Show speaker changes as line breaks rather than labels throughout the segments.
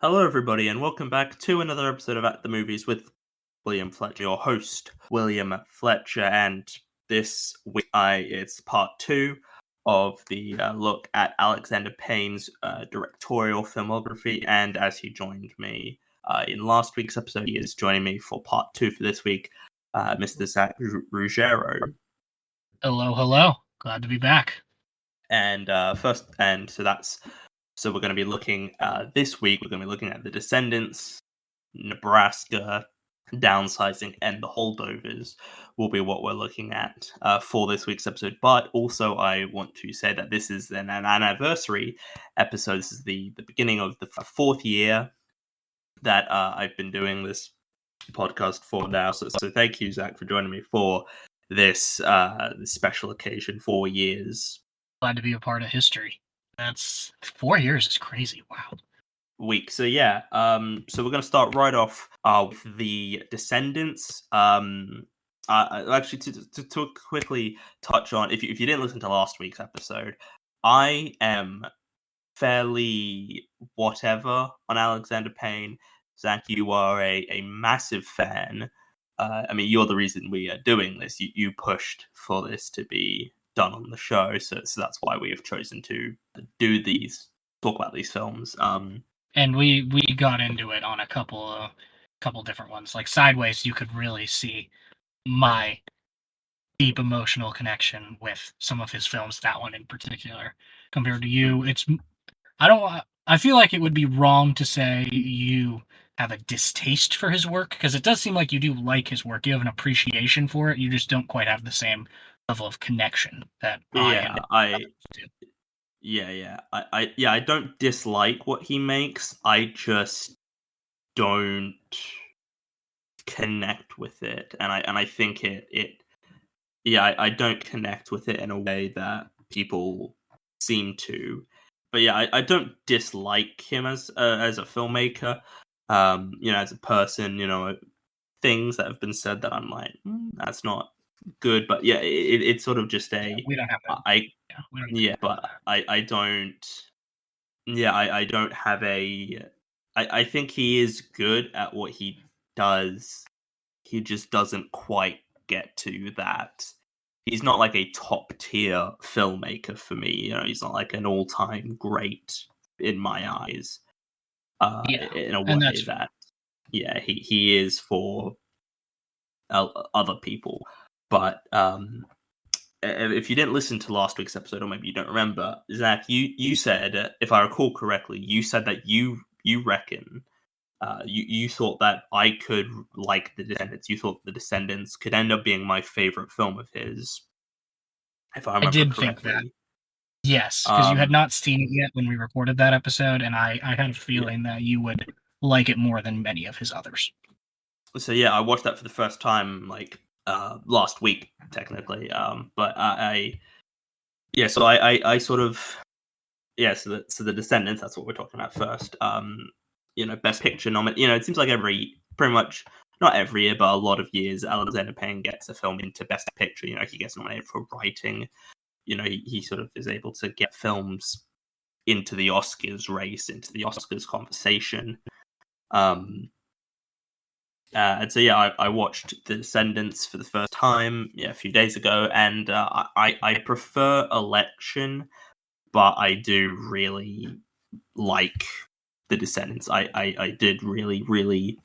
Hello, everybody, and welcome back to another episode of At the Movies with William Fletcher, your host, William Fletcher. And this week, it's part two of the look at Alexander Payne's directorial filmography. And as he joined me in last week's episode, he is joining me for part two for this week, Mr. Zach Ruggiero.
Hello, hello. Glad to be back.
And so we're going to be looking this week. We're going to be looking at The Descendants, Nebraska, Downsizing, and The Holdovers will be what we're looking at for this week's episode. But also, I want to say that this is an anniversary episode. This is the beginning of the fourth year that I've been doing this podcast for now. So thank you, Zach, for joining me for this special occasion. 4 years.
Glad to be a part of history. That's 4 years is crazy. Wow.
Week. So yeah, so we're going to start right off with The Descendants. Actually, to quickly touch on, if you didn't listen to last week's episode, I am fairly whatever on Alexander Payne. Zach, you are a massive fan. I mean, you're the reason we are doing this. You pushed for this to be done on the show, so that's why we have chosen to talk about these films.
And we got into it on a couple different ones. Like Sideways, you could really see my deep emotional connection with some of his films, that one in particular. Compared to you, I feel like it would be wrong to say you have a distaste for his work, because it does seem like you do like his work. You have an appreciation for it. You just don't quite have the same level of connection that I
don't dislike what he makes. I just don't connect with it, and I think I don't connect with it in a way that people seem to. But yeah, I don't dislike him as a filmmaker. As a person, things that have been said that I'm like, that's not good. But yeah, it's sort of just
we don't have that.
I don't. Yeah, I don't have a. I think he is good at what he does. He just doesn't quite get to that. He's not like a top tier filmmaker for me. He's not like an all time great in my eyes. In a way that, he is for other people. But if you didn't listen to last week's episode, or maybe you don't remember, Zach, you said, if I recall correctly, you said that you reckon you thought that I could like The Descendants. You thought The Descendants could end up being my favorite film of his, if I remember correctly.
Think that. Yes, because you had not seen it yet when we recorded that episode, and I had a feeling that you would like it more than many of his others.
So yeah, I watched that for the first time last week, technically. But I sort of, so The Descendants, that's what we're talking about first. Best Picture nominee. It seems like pretty much not every year, but a lot of years, Alexander Payne gets a film into Best Picture. He gets nominated for writing. He sort of is able to get films into the Oscars race, into the Oscars conversation. And so I watched The Descendants for the first time a few days ago, and I prefer Election, but I do really like The Descendants. I did really, really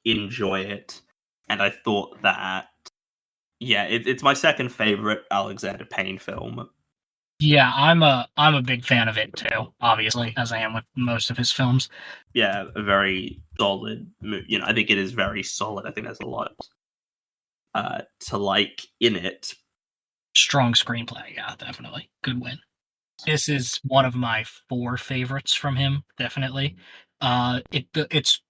enjoy it, and I thought that it's my second favorite Alexander Payne film.
Yeah, I'm a big fan of it too, obviously, as I am with most of his films.
Yeah, a very solid. I think it is very solid. I think there's a lot to like in it.
Strong screenplay, yeah, definitely. Good win. This is one of my 4 favorites from him, definitely. It's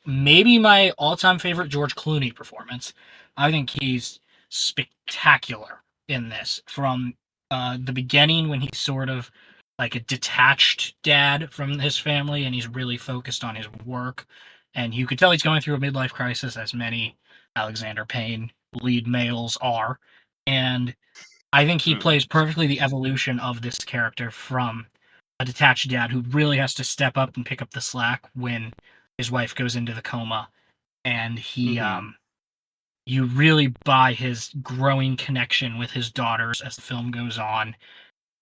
maybe my all-time favorite George Clooney performance. I think he's spectacular in this. From the beginning, when he's sort of like a detached dad from his family, and he's really focused on his work, and you could tell he's going through a midlife crisis, as many Alexander Payne lead males are, and I think he plays perfectly the evolution of this character from a detached dad who really has to step up and pick up the slack when his wife goes into the coma, and
Hmm.
you really buy his growing connection with his daughters as the film goes on,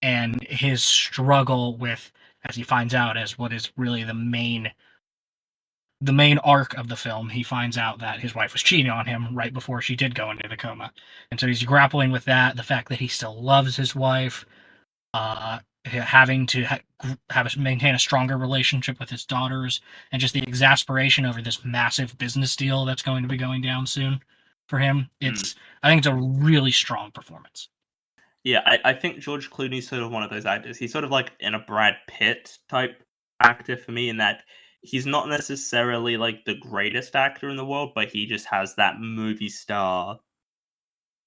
and his struggle with, as he finds out, as what is really the main arc of the film. He finds out that his wife was cheating on him right before she did go into the coma, and so he's grappling with that, the fact that he still loves his wife, having to maintain a stronger relationship with his daughters, and just the exasperation over this massive business deal that's going to be going down soon for him. I think it's a really strong performance.
Yeah, I think George Clooney's sort of one of those actors. He's sort of like in a Brad Pitt type actor for me, in that he's not necessarily like the greatest actor in the world, but he just has that movie star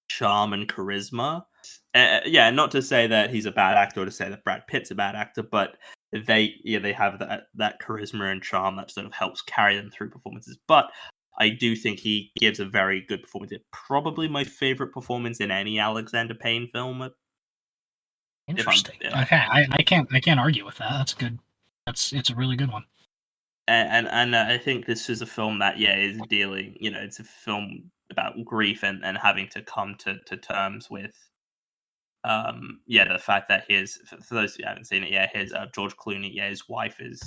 charm and charisma. Yeah, not to say that he's a bad actor or to say that Brad Pitt's a bad actor, but they have that charisma and charm that sort of helps carry them through performances. But I do think he gives a very good performance. It's probably my favorite performance in any Alexander Payne film. If I'm
Interesting. Okay, I can't argue with that. That's good. It's a really good one.
and I think this is a film that is dealing. It's a film about grief and having to come to terms with the fact that for those who haven't seen it, his George Clooney, his wife is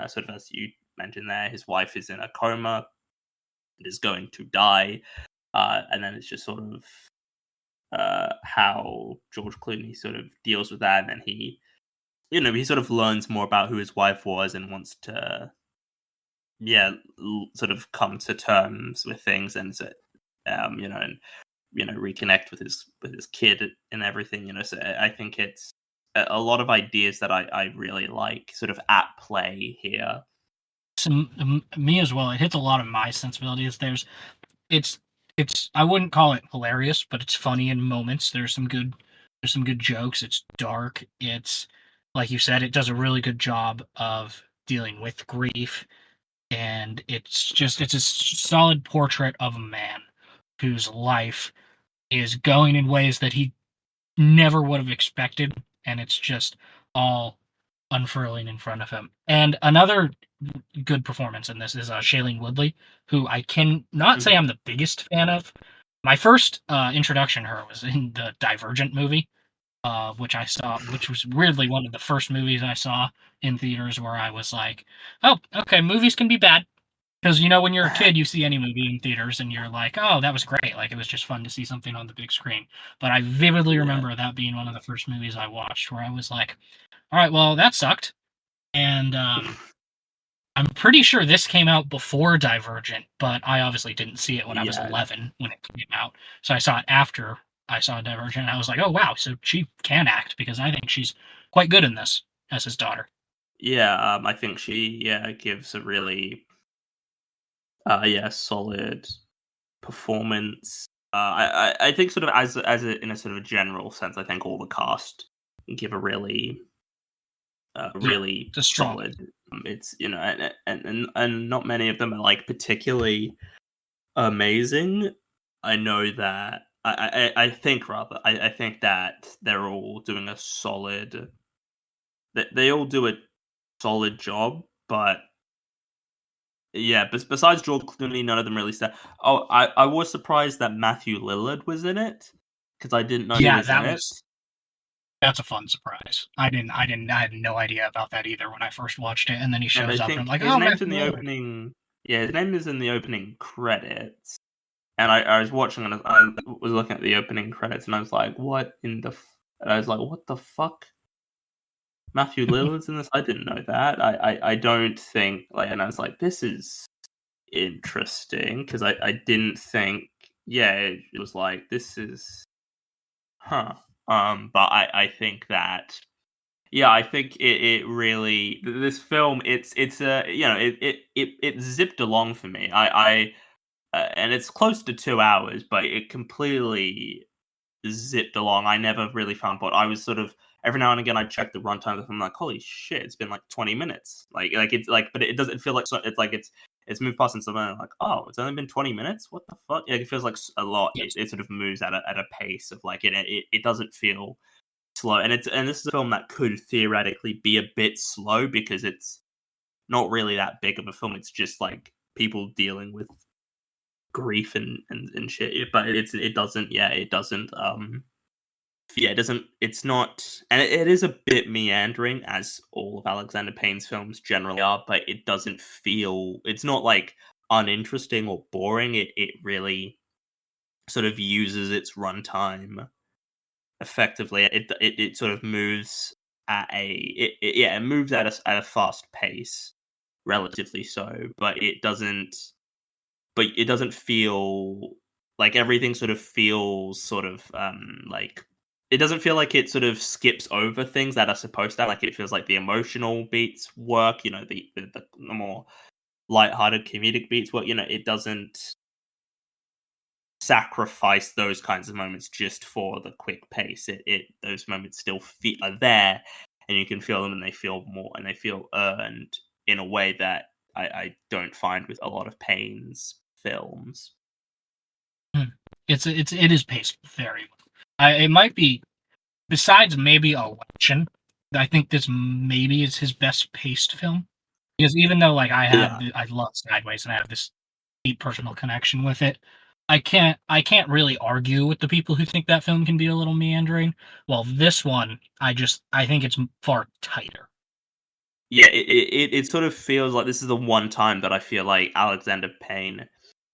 sort of, as you mentioned there, his wife is in a coma and is going to die, and then it's just sort of how George Clooney sort of deals with that, and then he sort of learns more about who his wife was and wants to sort of come to terms with things, and so and reconnect with his kid and everything. So I think it's a lot of ideas that I really like sort of at play here.
Me as well. It hits a lot of my sensibilities. It's I wouldn't call it hilarious, but it's funny in moments. There's some good jokes. It's dark. It's, like you said, it does a really good job of dealing with grief, and it's a solid portrait of a man whose life is going in ways that he never would have expected, and it's just all unfurling in front of him. And another good performance in this is Shailene Woodley, who I can not say
Hmm.
I'm the biggest fan of. My first introduction to her was in the Divergent movie, which I saw, which was weirdly one of the first movies I saw in theaters where I was like, "Oh, okay, movies can be bad." Because when you're a kid, you see any movie in theaters and you're like, "Oh, that was great! Like it was just fun to see something on the big screen." But I vividly
Yeah.
remember that being one of the first movies I watched where I was like, "All right, well, that sucked." And I'm pretty sure this came out before Divergent, but I obviously didn't see it when I was
Yeah.
11 when it came out. So I saw it after I saw Divergent, and I was like, "Oh wow, so she can act," because I think she's quite good in this as his daughter.
Yeah. I think she gives a really solid performance. I think sort of in a sort of a general sense, I think all the cast give a
Yeah,
really
it's a strong one.
solid. It's and not many of them are like particularly amazing. I know that I think rather I think that they're all doing a solid. They all do a solid job, but yeah. Besides George Clooney, none of them really stand. Oh, I was surprised that Matthew Lillard was in it because I didn't know he
Yeah,
was in it.
that's a fun surprise. I had no idea about that either when I first watched it, and then he
And I
shows up, and I'm
think
like,
his
"Oh,
name's in
Matthew
the
Lillard."
opening. Yeah, his name is in the opening credits. And I was watching and I was looking at the opening credits and I was like, "What in the?" And I was like, "What the fuck?" Matthew Lillard's in this. I didn't know that. I don't think like, and I was like, "This is interesting," because I didn't think. Yeah, it was like this is, huh. But I think that I think it really this film it's a it zipped along for me. And it's close to 2 hours, but it completely zipped along. I never really found what I was sort of every now and again I check the runtime and I'm like, holy shit, it's been like 20 minutes. Like it's like, but it doesn't feel like so. It's like it's moved past and something. I'm like, oh, it's only been 20 minutes. What the fuck? Like it feels like a lot. It,
Yes.
it sort of moves at a pace of like it doesn't feel. slow, and this is a film that could theoretically be a bit slow because it's not really that big of a film. It's just like people dealing with grief and shit. But it doesn't. Yeah, it doesn't. Yeah, it doesn't. It's not, and it is a bit meandering, as all of Alexander Payne's films generally are. But it doesn't feel. It's not like uninteresting or boring. It really sort of uses its runtime effectively. It sort of moves at it moves at a fast pace, relatively so, but it doesn't feel like everything sort of feels sort of like it doesn't feel like it sort of skips over things that are supposed to. Like it feels like the emotional beats work, the more lighthearted comedic beats work. It doesn't sacrifice those kinds of moments just for the quick pace. It those moments still are there, and you can feel them, and they feel more, and they feel earned in a way that I don't find with a lot of Payne's films.
It is paced very well. It might be, besides maybe Election, I think this maybe is his best paced film. Because even though like
Yeah,
I love Sideways and I have this deep personal connection with it, I can't really argue with the people who think that film can be a little meandering. Well, this one, I think it's far tighter.
yeah. It sort of feels like this is the one time that I feel like Alexander Payne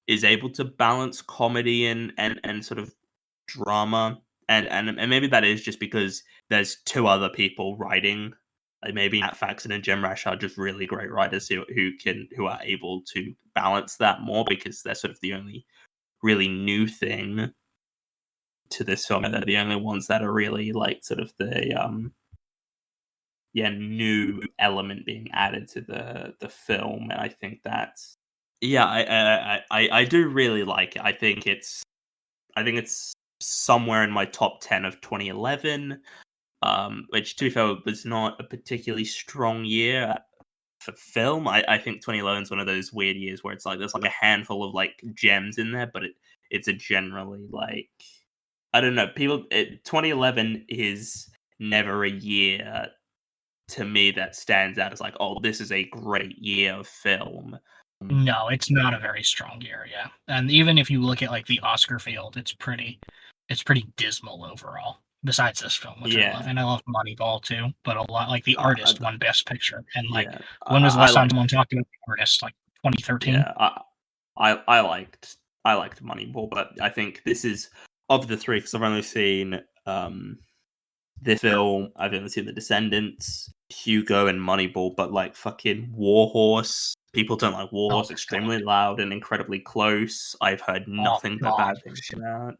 is able to balance comedy and sort of drama, and maybe that is just because there's two other people writing. Like maybe Matt Faxon and Jim Rash are just really great writers who are able to balance that more because they're sort of the only really new thing to this film, and they're the only ones that are really like sort of the new element being added to the film, and I think that's yeah, I do really like it. I think it's somewhere in my top 10 of 2011, which to be fair was not a particularly strong year for film. I think 2011 is one of those weird years where it's like there's like a handful of like gems in there, but it's a generally like I don't know. 2011 is never a year to me that stands out as like, oh, this is a great year of film.
No, it's not a very strong year, yeah. And even if you look at like the Oscar field, it's pretty dismal overall. Besides this film, which I love,
Yeah,
and I love Moneyball too, but a lot like The
uh,
Artist won Best Picture, and like
yeah,
when was the
I
last time
like
someone talked about The Artist? Like 2013.
yeah, I liked Moneyball, but I think this is of the three because I've only seen this film. I've only seen The Descendants, Hugo, and Moneyball. But like fucking Warhorse, people don't like
Oh
Warhorse.
god,
Extremely loud and incredibly close. I've heard
oh
nothing but
god,
bad things about.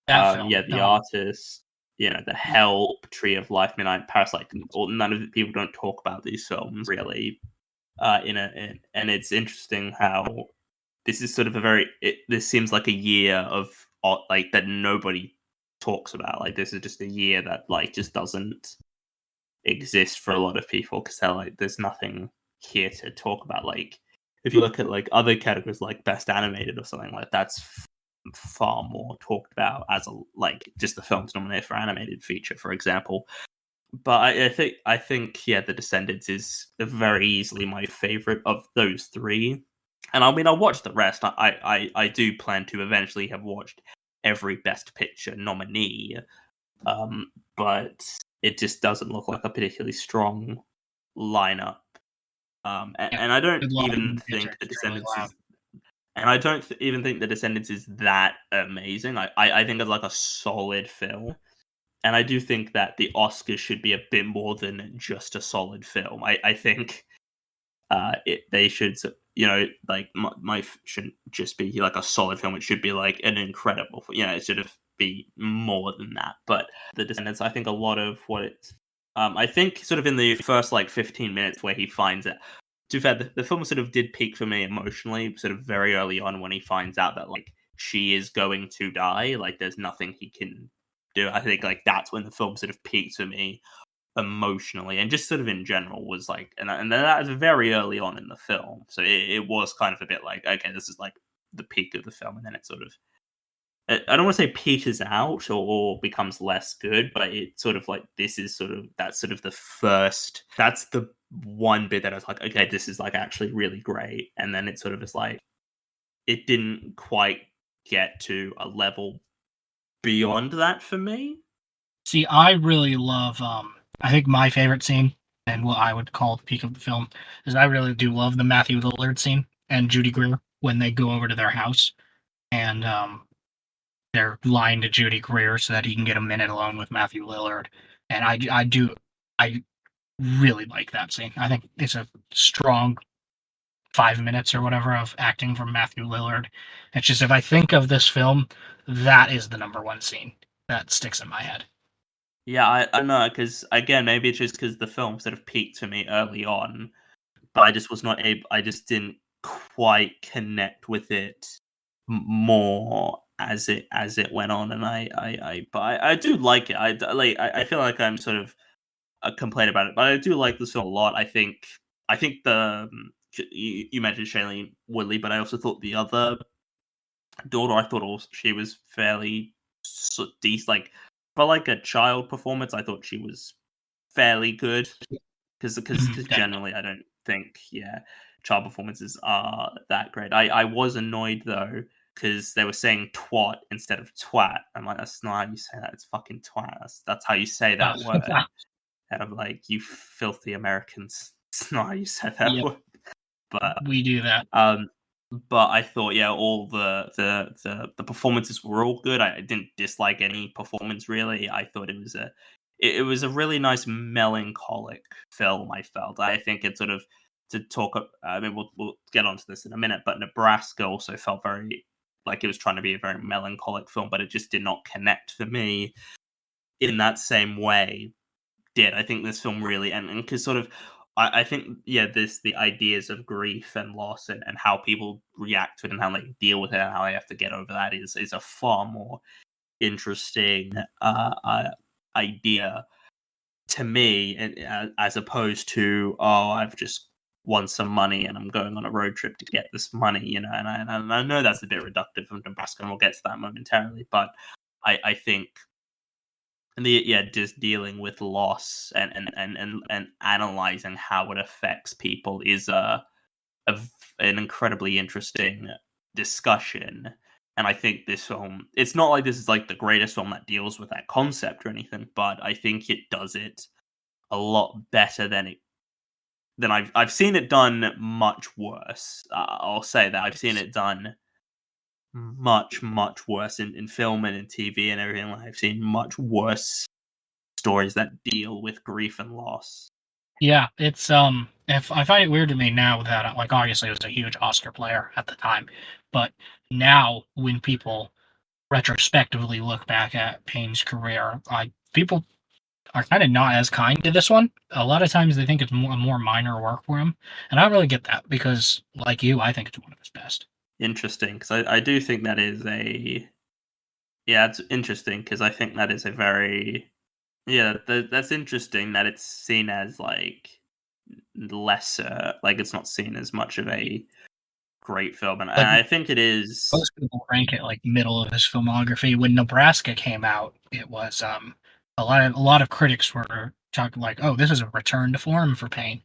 that film.
Yeah, The
No,
Artist. The Help, Tree of Life, Midnight Parasite. None of the people don't talk about these films really. And it's interesting how this is sort of this seems like a year of like that nobody talks about. Like this is just a year that like just doesn't exist for a lot of people because they're like there's nothing here to talk about. Like if you look at like other categories like best animated or something like that's far more talked about as a like just the films nominated for animated feature, for example. But I think yeah, The Descendants is very easily my favorite of those three. And I mean, I'll watch the rest. I do plan to eventually have watched every Best Picture nominee, but it just doesn't look like a particularly strong lineup.
yeah,
And I don't
good luck.
even
Kids are
think The
extremely
Descendants
loud.
is, and I don't even think The Descendants is that amazing. I think it's like a solid film, and I do think that the Oscars should be a bit more than just a solid film. I think they should, like my shouldn't just be like a solid film. It should be like an incredible, it should be more than that. But The Descendants, I think a lot of what it, I think sort of in the first like 15 minutes where he finds it. To be fair, the film sort of did peak for me emotionally, sort of very early on when he finds out that like she is going to die. Like there's nothing he can do. I think like that's when the film sort of peaked for me emotionally and just sort of in general was like and then that was very early on in the film, so it was kind of a bit like okay, this is like the peak of the film, and then it sort of I don't want to say peters out or becomes less good, but it's sort of like this is sort of that's sort of the first. That's the one bit that I was like, okay, this is like actually really great, and then it sort of is like it didn't quite get to a level beyond that for me.
See, I really love. I think my favorite scene and what I would call the peak of the film is I really do love the Matthew Lillard scene and Judy Greer when they go over to their house and they're lying to Judy Greer so that he can get a minute alone with Matthew Lillard. And I really like that scene. I think it's a strong 5 minutes or whatever of acting from Matthew Lillard. It's just if I think of this film, that is the number one scene that sticks in my head.
Yeah, I know because again, maybe it's just because the film sort of peaked for me early on, but I just was not able. I just didn't quite connect with it more as it went on, and but I do like it. I feel like I'm sort of complain about it, but I do like this film a lot. I think the you mentioned Shailene Woodley, but I also thought the other daughter, I thought also she was fairly decent. Like for like a child performance, I thought she was fairly good because
Definitely.
generally I don't think child performances are that great. I was annoyed though because they were saying twat instead of twat. I'm like, that's not how you say that. It's fucking twat. That's how you say that word. And I'm like, you filthy Americans. It's not how you said that
Yep,
word. But
we do that.
um, but I thought, yeah, all the performances were all good. I didn't dislike any performance really. I thought it was a really nice melancholic film. I felt. I think it sort of to talk. I mean, we'll get onto this in a minute. But Nebraska also felt very like it was trying to be a very melancholic film, but it just did not connect for me in that same way did. I think this film really and because sort of I think this the ideas of grief and loss and how people react to it and how they deal with it and how they have to get over that is a far more interesting idea to me and as opposed to I've just won some money and I'm going on a road trip to get this money, and I know that's a bit reductive of Nebraska and we'll get to that momentarily, but I think and just dealing with loss and analyzing how it affects people is an incredibly interesting discussion. And I think this film, it's not like this is like the greatest film that deals with that concept or anything, but I think it does it a lot better than I've seen it done much worse. I'll say that I've seen it done much worse in film and in TV and everything. Like, I've seen much worse stories that deal with grief and loss.
Yeah, it's if I find it weird to me now that like obviously it was a huge Oscar player at the time, but now when people retrospectively look back at Payne's career, people are kind of not as kind to this one. A lot of times they think it's a more minor work for him, and I don't really get that because, like you, I think it's one of his best.
Interesting, because I do think that is it's interesting because I think that is a very that's interesting that it's seen as like lesser, like it's not seen as much of a great film, and
Like
I think it is
most people rank it like middle of his filmography. When Nebraska came out, it was a lot of critics were talking like, "Oh, this is a return to form for Payne,"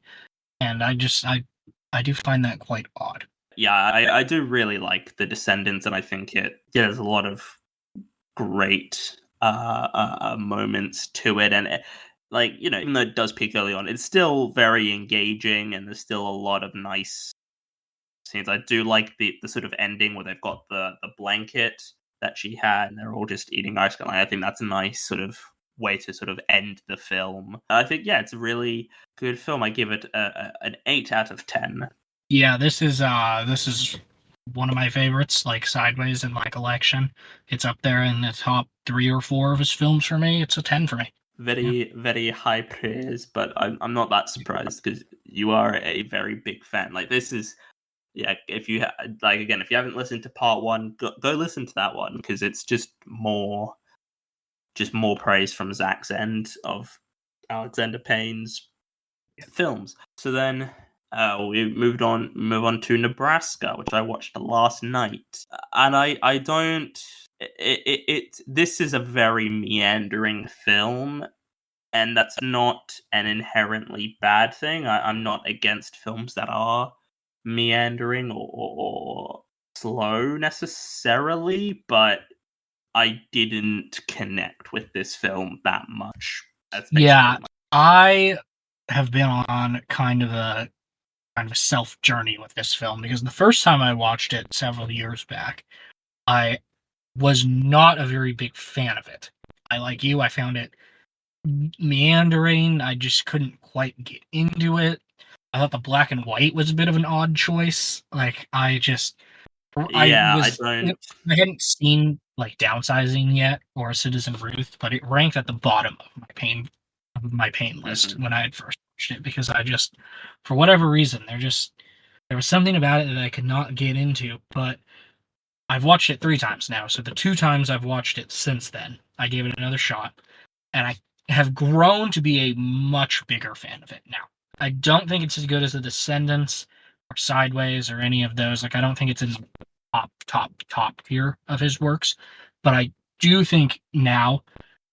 and I do find that quite odd.
I do really like The Descendants, and I think there's a lot of great moments to it, and like even though it does peak early on, it's still very engaging, and there's still a lot of nice scenes. I do like the sort of ending where they've got the blanket that she had, and they're all just eating ice cream. I think that's a nice sort of way to sort of end the film. I think it's a really good film. I give it an 8 out of 10.
Yeah, this is one of my favorites, like sideways in my collection. It's up there in the top 3 or 4 of his films for me. It's a 10 for me. Yeah.
Very high praise, but I'm not that surprised because you are a very big fan. Like this is if you like again, if you haven't listened to part one, go listen to that one because it's just more praise from Zach's end of Alexander Payne's films. So then we move on to Nebraska, which I watched last night, and I don't. this is a very meandering film, and that's not an inherently bad thing. I'm not against films that are meandering or slow necessarily, but I didn't connect with this film that much. That's
Yeah,
basically
I have been on kind of a self journey with this film because the first time I watched it several years back, I was not a very big fan of it. I like you, I found it meandering. I just couldn't quite get into it. I thought the black and white was a bit of an odd choice. Like I
yeah. I
was
don't.
I hadn't seen like Downsizing yet or Citizen Ruth, but it ranked at the bottom of my pain list
Mhm.
when I had first watched it because I just for whatever reason there was something about it that I could not get into, but I've watched it 3 times now. So the 2 times I've watched it since then, I gave it another shot, and I have grown to be a much bigger fan of it now. I don't think it's as good as The Descendants or Sideways or any of those. Like I don't think it's in the top tier of his works, but I do think now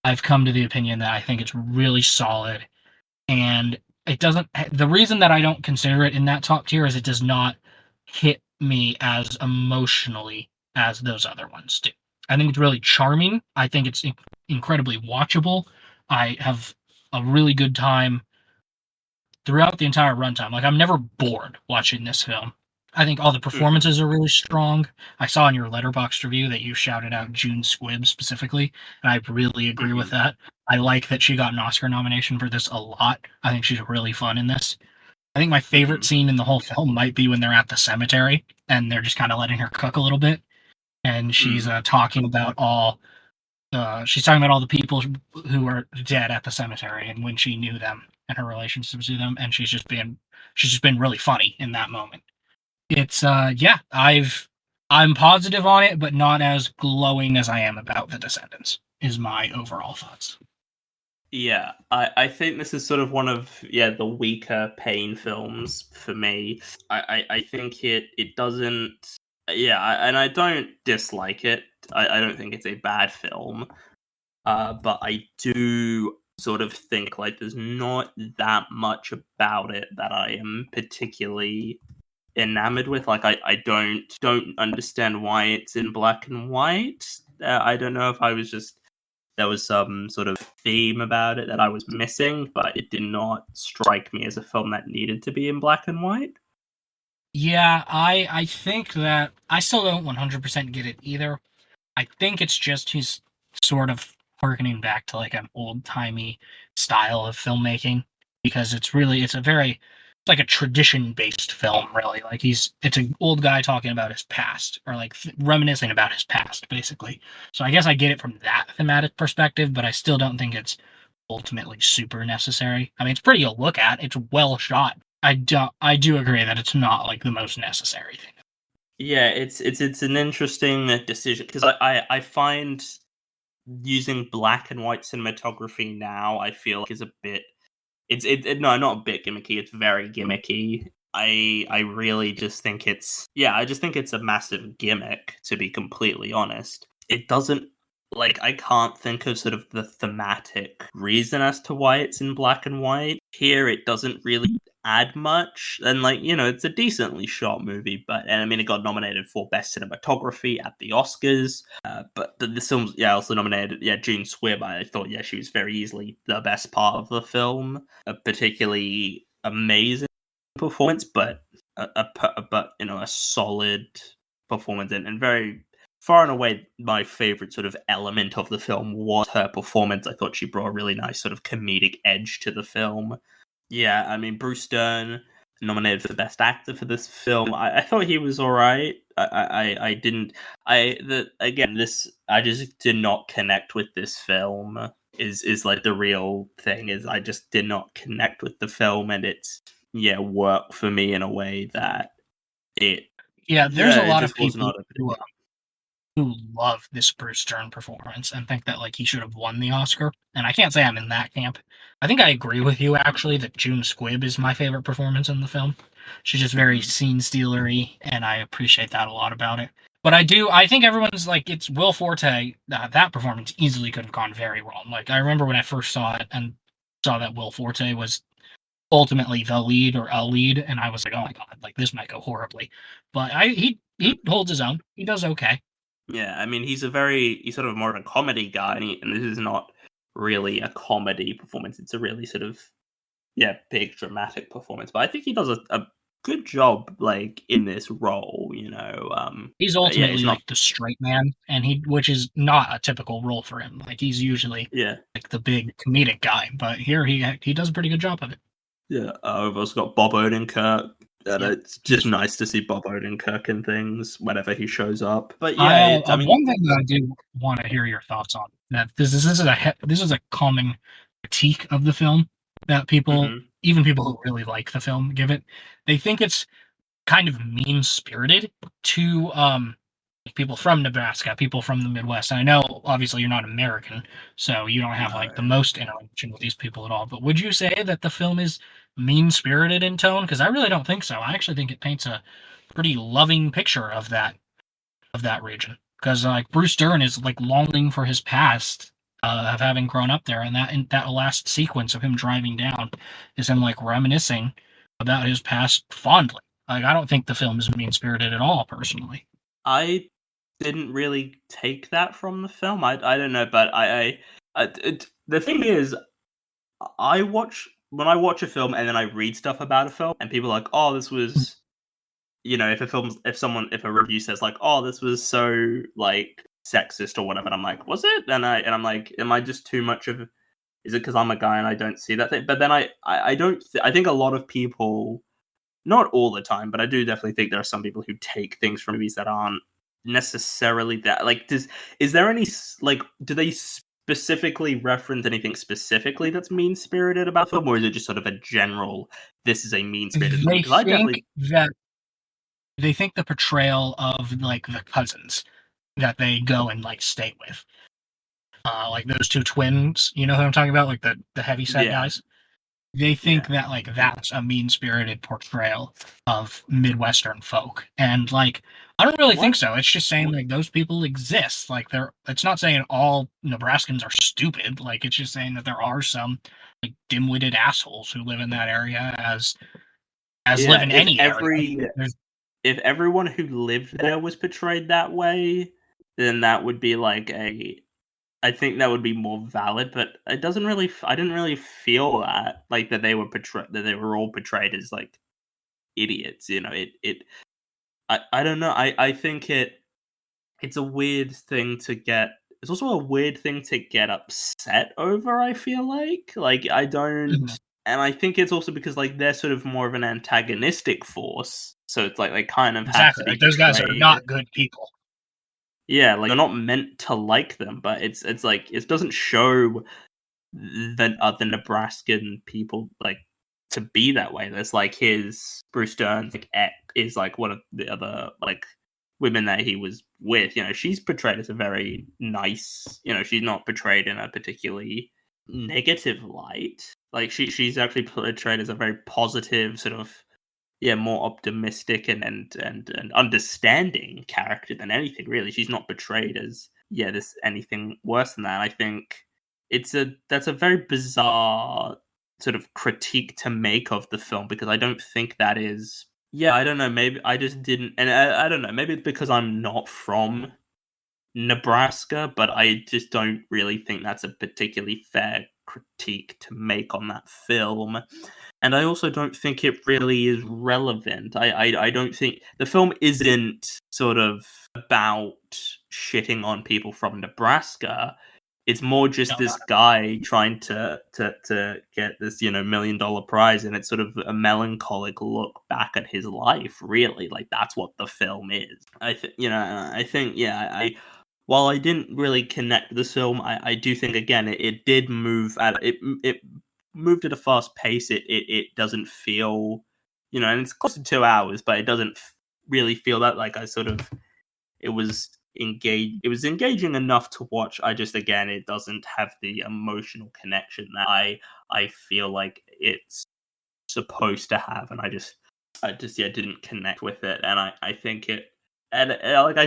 I've come to the opinion that I think it's really solid, and it doesn't. The reason that I don't consider it in that top tier is it does not hit me as emotionally as those other ones do. I think it's really charming. I think it's incredibly watchable. I have a really good time throughout the entire runtime. Like I'm never bored watching this film. I think all the
Mhm.
performances are really strong. I saw in your Letterboxd review that you shouted out June Squibb specifically, and I really agree with
Mhm.
that. I like that she got an Oscar nomination for this a lot. I think she's really fun in this. I think my favorite
Mhm.
scene in the whole film might be when they're at the cemetery and they're just kind of letting her cook a little bit, and she's
Mm.
she's talking about all the people who are dead at the cemetery and when she knew them and her relationships to them, and she's just been really funny in that moment. It's yeah, I'm positive on it, but not as glowing as I am about The Descendants. Is my overall thoughts.
Yeah, I think this is sort of one of the weaker Pain films for me. I think it doesn't and I don't dislike it. I don't think it's a bad film. But I do sort of think like there's not that much about it that I am particularly enamored with. Like I don't understand why it's in black and white. I don't know if I was just there was some sort of theme about it that I was missing, but it did not strike me as a film that needed to be in black and white.
Yeah, I think that I still don't 100% get it either. I think it's just he's sort of harkening back to like an old timey style of filmmaking because it's like a tradition based film really. Like it's an old guy talking about his past or like reminiscing about his past basically. So I guess I get it from that thematic perspective, but I still don't think it's ultimately super necessary. I mean, it's pretty to look at. It's well shot. I do agree that it's not like the most necessary thing.
Yeah, it's an interesting decision because I find using black and white cinematography now I feel like is a bit no, not a bit gimmicky. It's very gimmicky. I really just think I just think it's a massive gimmick, to be completely honest. It doesn't like I can't think of sort of the thematic reason as to why it's in black and white. Here it doesn't really add much. And like, it's a decently shot movie, and I mean it got nominated for best cinematography at the Oscars. But the film's also nominated. Yeah, June Squibb. I thought she was very easily the best part of the film. A particularly amazing performance, but a solid performance and very far and away my favorite sort of element of the film was her performance. I thought she brought a really nice sort of comedic edge to the film. Yeah, I mean Bruce Dern nominated for best actor for this film. I thought he was all right. I didn't. Again, this I just did not connect with this film. Is like the real thing. Is I just did not connect with the film, and it's worked for me in a way that it
Yeah, there's a
it
lot of
just was
people
not a bit.
who love this Bruce Dern performance and think that like he should have won the Oscar. And I can't say I'm in that camp. I think I agree with you actually that June Squibb is my favorite performance in the film. She's just very
Mhm.
scene stealery, and I appreciate that a lot about it. But I think everyone's like, it's Will Forte. That performance easily could have gone very wrong. Like, I remember when I first saw it and saw that Will Forte was ultimately the lead or a lead, and I was like, oh my god, like this might go horribly. But he holds his own. He does okay.
Yeah, I mean, he's sort of more of a comedy guy, and this is not really a comedy performance. It's a really sort of, yeah, big dramatic performance. But I think he does a good job, like, in this role,
He's
Yeah, it's
ultimately
not,
like the straight man, and which is not a typical role for him. Like he's usually
yeah,
like the big comedic guy, but here he does a pretty good job of it.
yeah. We've also got Bob Odenkirk, and
Yep,
it's just
he's
nice to see Bob Odenkirk in things whenever he shows up. But yeah, I mean,
one thing that I do want to hear your thoughts on, that this is a common critique of the film that people,
mhm.
even people who really like the film, give it. They think it's kind of mean spirited to people from Nebraska, people from the Midwest. And I know obviously you're not American, so you don't have like the
No.
most interaction with these people at all. But would you say that the film is mean spirited in tone? Because I really don't think so. I actually think it paints a pretty loving picture of that region. Because like Bruce Dern is like longing for his past of having grown up there, and that last sequence of him driving down is him like reminiscing about his past fondly. Like I don't think the film is mean spirited at all, personally.
I didn't really take that from the film. I don't know, but the thing is, when I watch a film and then I read stuff about a film, and people are like, oh, this was, if a review says like, oh, this was so like sexist or whatever, and I'm like, was it? And I'm like, am I just too much of? Is it because I'm a guy and I don't see that thing? But then I don't. I think a lot of people, not all the time, but I do definitely think there are some people who take things from movies that aren't necessarily that. Like, is there any like, do they specifically reference anything specifically that's mean spirited about the film, or is it just sort of a general? This is a mean spirited film
They
because I
think
definitely,
that they think the portrayal of like the cousins that they go and like stay with, like those two twins, you know who I'm talking about, like the heavy set
yeah,
guys. They think
yeah.
that like that's a mean spirited portrayal of Midwestern folk, and like I don't really think
What?
so. It's just saying like those people exist. Like they're. It's not saying all Nebraskans are stupid. Like it's just saying that there are some like dim-witted assholes who live in that area as live
Yeah,
in any area. There's
if everyone who lived there was portrayed that way, then that would be like a I think that would be more valid, but it doesn't really. I didn't really feel that like that they were all portrayed as like idiots. I don't know. I think it's a weird thing to get. It's also a weird thing to get upset over. I feel like I don't,
Mhm.
and I think it's also because like they're sort of more of an antagonistic force, so it's like they kind of have to
Exactly.
be
Like those guys are
portrayed.
not good people.
Yeah, like you're not meant to like them, but it's like it doesn't show the other Nebraskan people like to be that way. There's like his Bruce Dern's like ex is like one of the other like women that he was with. She's portrayed as a very nice. She's not portrayed in a particularly negative light. Like she's actually portrayed as a very positive sort of, yeah, more optimistic and understanding character than anything really. She's not portrayed as, yeah, this anything worse than that. I think that's a very bizarre sort of critique to make of the film because I don't think that is, yeah, I don't know, maybe I just didn't, and I don't know, maybe it's because I'm not from Nebraska, but I just don't really think that's a particularly fair critique to make on that film. And I also don't think it really is relevant. I don't think the film isn't sort of about shitting on people from Nebraska. It's more just
No,
this
not
guy trying to get this, $1 million prize, and it's sort of a melancholic look back at his life, really. Like that's what the film is. I think, yeah, I while I didn't really connect with this film, I do think again it did move at it moved at a fast pace. It doesn't feel, and it's close to 2 hours, but it doesn't really feel that like I sort of it was engaged. It was engaging enough to watch. I just again it doesn't have the emotional connection that I feel like it's supposed to have, and I just yeah didn't connect with it, and I think it. And like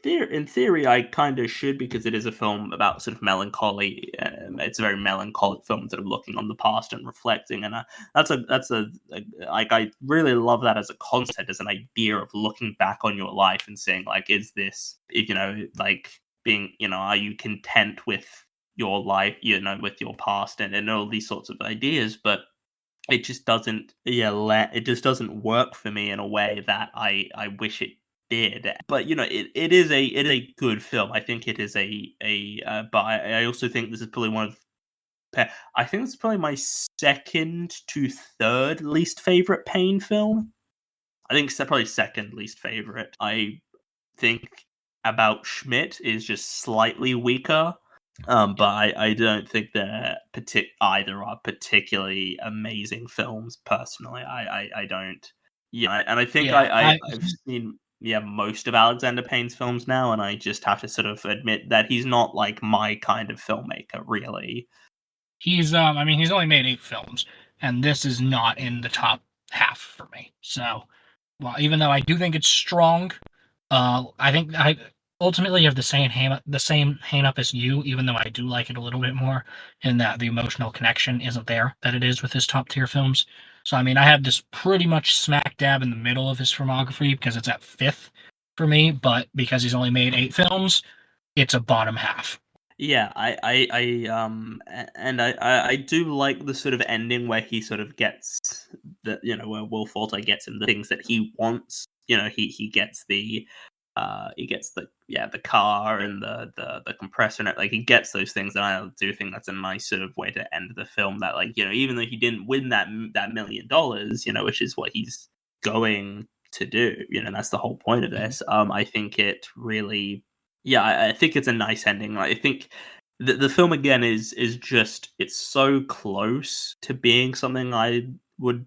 in theory, I kind of should because it is a film about sort of melancholy. It's a very melancholic film, sort of looking on the past and reflecting. And like I really love that as a concept, as an idea of looking back on your life and saying like, is this like being are you content with your life, with your past and all these sorts of ideas, but it just doesn't it just doesn't work for me in a way that I wish it did. But it is a good film. I think it is but I also think this is probably one of I think it's probably my second to third least favorite Payne film. I think it's probably second least favorite. I think About Schmidt is just slightly weaker. But I don't think either are particularly amazing films. Personally, I don't. Yeah, and I think
Yeah,
I've seen most of Alexander Payne's films now, and I just have to sort of admit that he's not like my kind of filmmaker, really.
he's I mean he's only made 8 films, and this is not in the top half for me. So, well, even though I do think it's strong, I think I ultimately have the same hang up as you, even though I do like it a little bit more in that the emotional connection isn't there that it is with his top tier films. So I mean, I have this pretty much smack dab in the middle of his filmography because it's at fifth for me, but because he's only made 8 films, it's a bottom half.
Yeah, and I do like the sort of ending where he sort of gets where Will Forte gets him the things that he wants. He gets the car and the compressor and like he gets those things, and I do think that's a nice sort of way to end the film. That like even though he didn't win that $1 million, which is what he's going to do, that's the whole point of this. I think it really yeah, I think it's a nice ending. Like, I think the film again is just it's so close to being something I would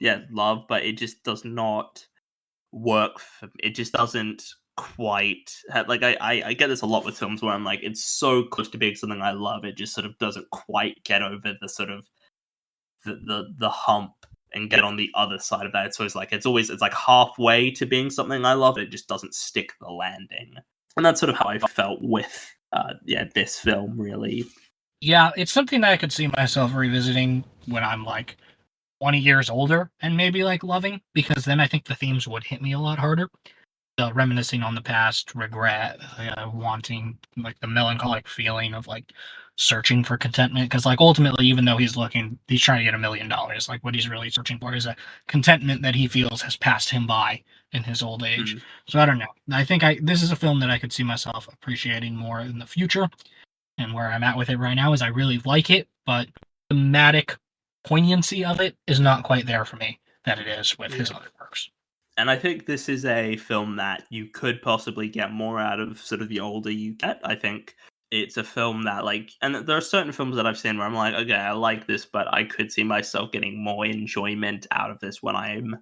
love, but it just does not work for me. It just doesn't quite like I get this a lot with films where I'm like it's so close to being something I love, it just sort of doesn't quite get over the sort of the hump and get on the other side of that. It's like halfway to being something I love. It just doesn't stick the landing, and that's sort of how I felt with this film. Really,
Yeah, it's something that I could see myself revisiting when I'm like 20 years older and maybe like loving, because then I think the themes would hit me a lot harder. The reminiscing on the past, regret, wanting like the melancholic feeling of like searching for contentment. Because like ultimately, even though he's trying to get $1 million. Like what he's really searching for is a contentment that he feels has passed him by in his old age.
mm.
So I don't know. I think this is a film that I could see myself appreciating more in the future. And where I'm at with it right now is I really like it, but thematic poignancy of it is not quite there for me that it is with his
Yeah.
other works.
And I think this is a film that you could possibly get more out of sort of the older you get. I think it's a film that and there are certain films that I've seen where I'm like, okay, I like this, but I could see myself getting more enjoyment out of this when I'm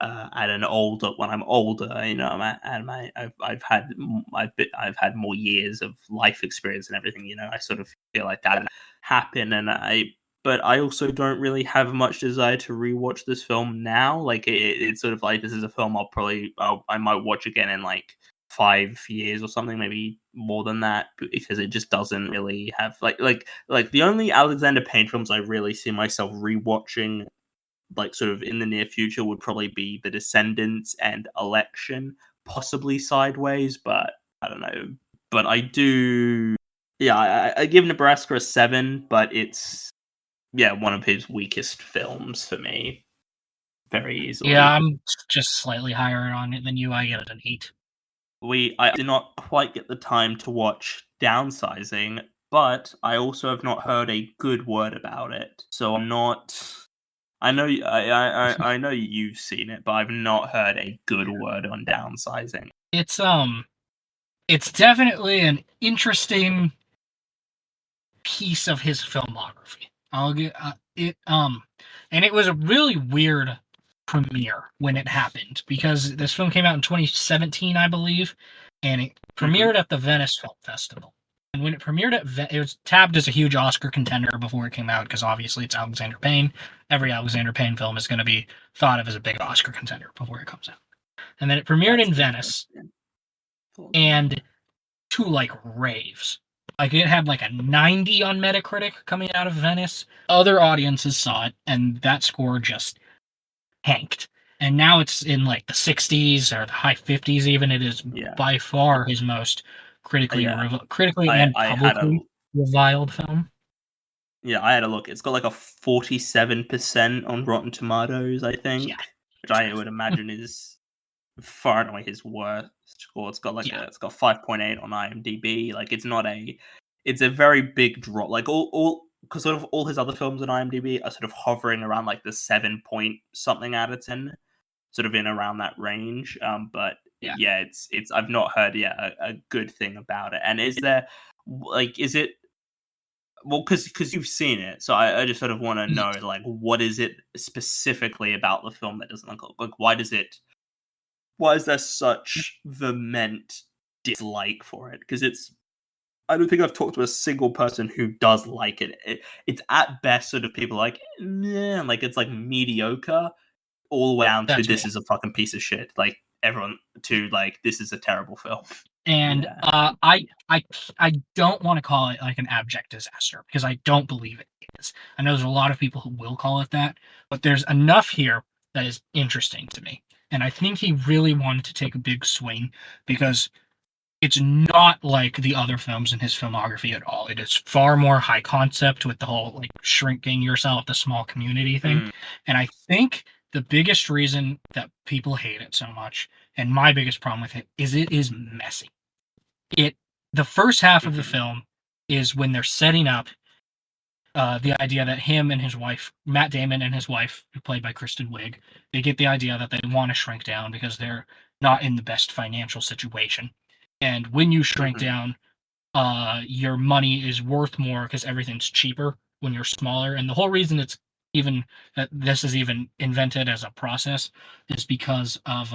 when I'm older. I'm at my I've had more years of life experience and everything. I sort of feel like that happen, and but I also don't really have much desire to rewatch this film now. Like it's sort of like this is a film I might watch again in like 5 years or something, maybe more than that, because it just doesn't really have like the only Alexander Payne films I really see myself rewatching like sort of in the near future would probably be The Descendants and Election, possibly Sideways, but I don't know. But I do, yeah, I give Nebraska a 7, but it's one of his weakest films for me, very
Yeah,
easily.
I'm just slightly higher on it than you. I get it an 8.
I did not quite get the time to watch Downsizing, but I also have not heard a good word about it, so I'm not. I know you've seen it, but I've not heard a good word on Downsizing.
It's it's definitely an interesting piece of his filmography. I'll get it and it was a really weird premiere when it happened because this film came out in 2017, I believe, and it
Hmm.
premiered at the Venice Film Festival. And when it premiered it was tabbed as a huge Oscar contender before it came out because obviously it's Alexander Payne. Every Alexander Payne film is going to be thought of as a big Oscar contender before it comes out. And then it premiered
That's
in Venice,
interesting.
and to like raves. Like it had like a 90 on Metacritic coming out of Venice. Other audiences saw it, and that score just tanked. And now it's in like the 60s or the high 50s. Even it is
Yeah,
by far his most
yeah.
critically
I
and
I had a
publicly reviled film.
Yeah, I had a look. It's got like a 47% on Rotten Tomatoes, I
Yeah,
think, which I would imagine is far and away his worst score.
yeah,
It's got 5.8 on IMDb. Like it's a very big drop. Like all because sort of all his other films on IMDb are sort of hovering around like the 7 point something out of 10, sort of in around that range. But
yeah.
yeah, it's I've not heard yet a good thing about it. And is there like is it well, because you've seen it, so I just sort of want to
Yeah.
know, like, what is it specifically about the film that doesn't look like? Why is there such vehement dislike for it? Because I don't think I've talked to a single person who does like it. It's at best sort of people like, man, like it's like mediocre, all the way down to
That's me.
this is a fucking piece of shit. Like everyone to like this is a terrible film.
And
Yeah.
I don't want to call it like an abject disaster because I don't believe it is. I know there's a lot of people who will call it that, but there's enough here that is interesting to me. And I think he really wanted to take a big swing because it's not like the other films in his filmography at all. It is far more high concept with the whole like shrinking yourself, the small community thing.
Mm,
And I think the biggest reason that people hate it so much, and my biggest problem with it is messy. It The first half of the
mhm,
film is when they're setting up the idea that him and his wife, Matt Damon and his wife, who played by Kristen Wiig, they get the idea that they want to shrink down because they're not in the best financial situation. And when you shrink
mhm.
down, your money is worth more because everything's cheaper when you're smaller. And the whole reason it's even that this is even invented as a process is because of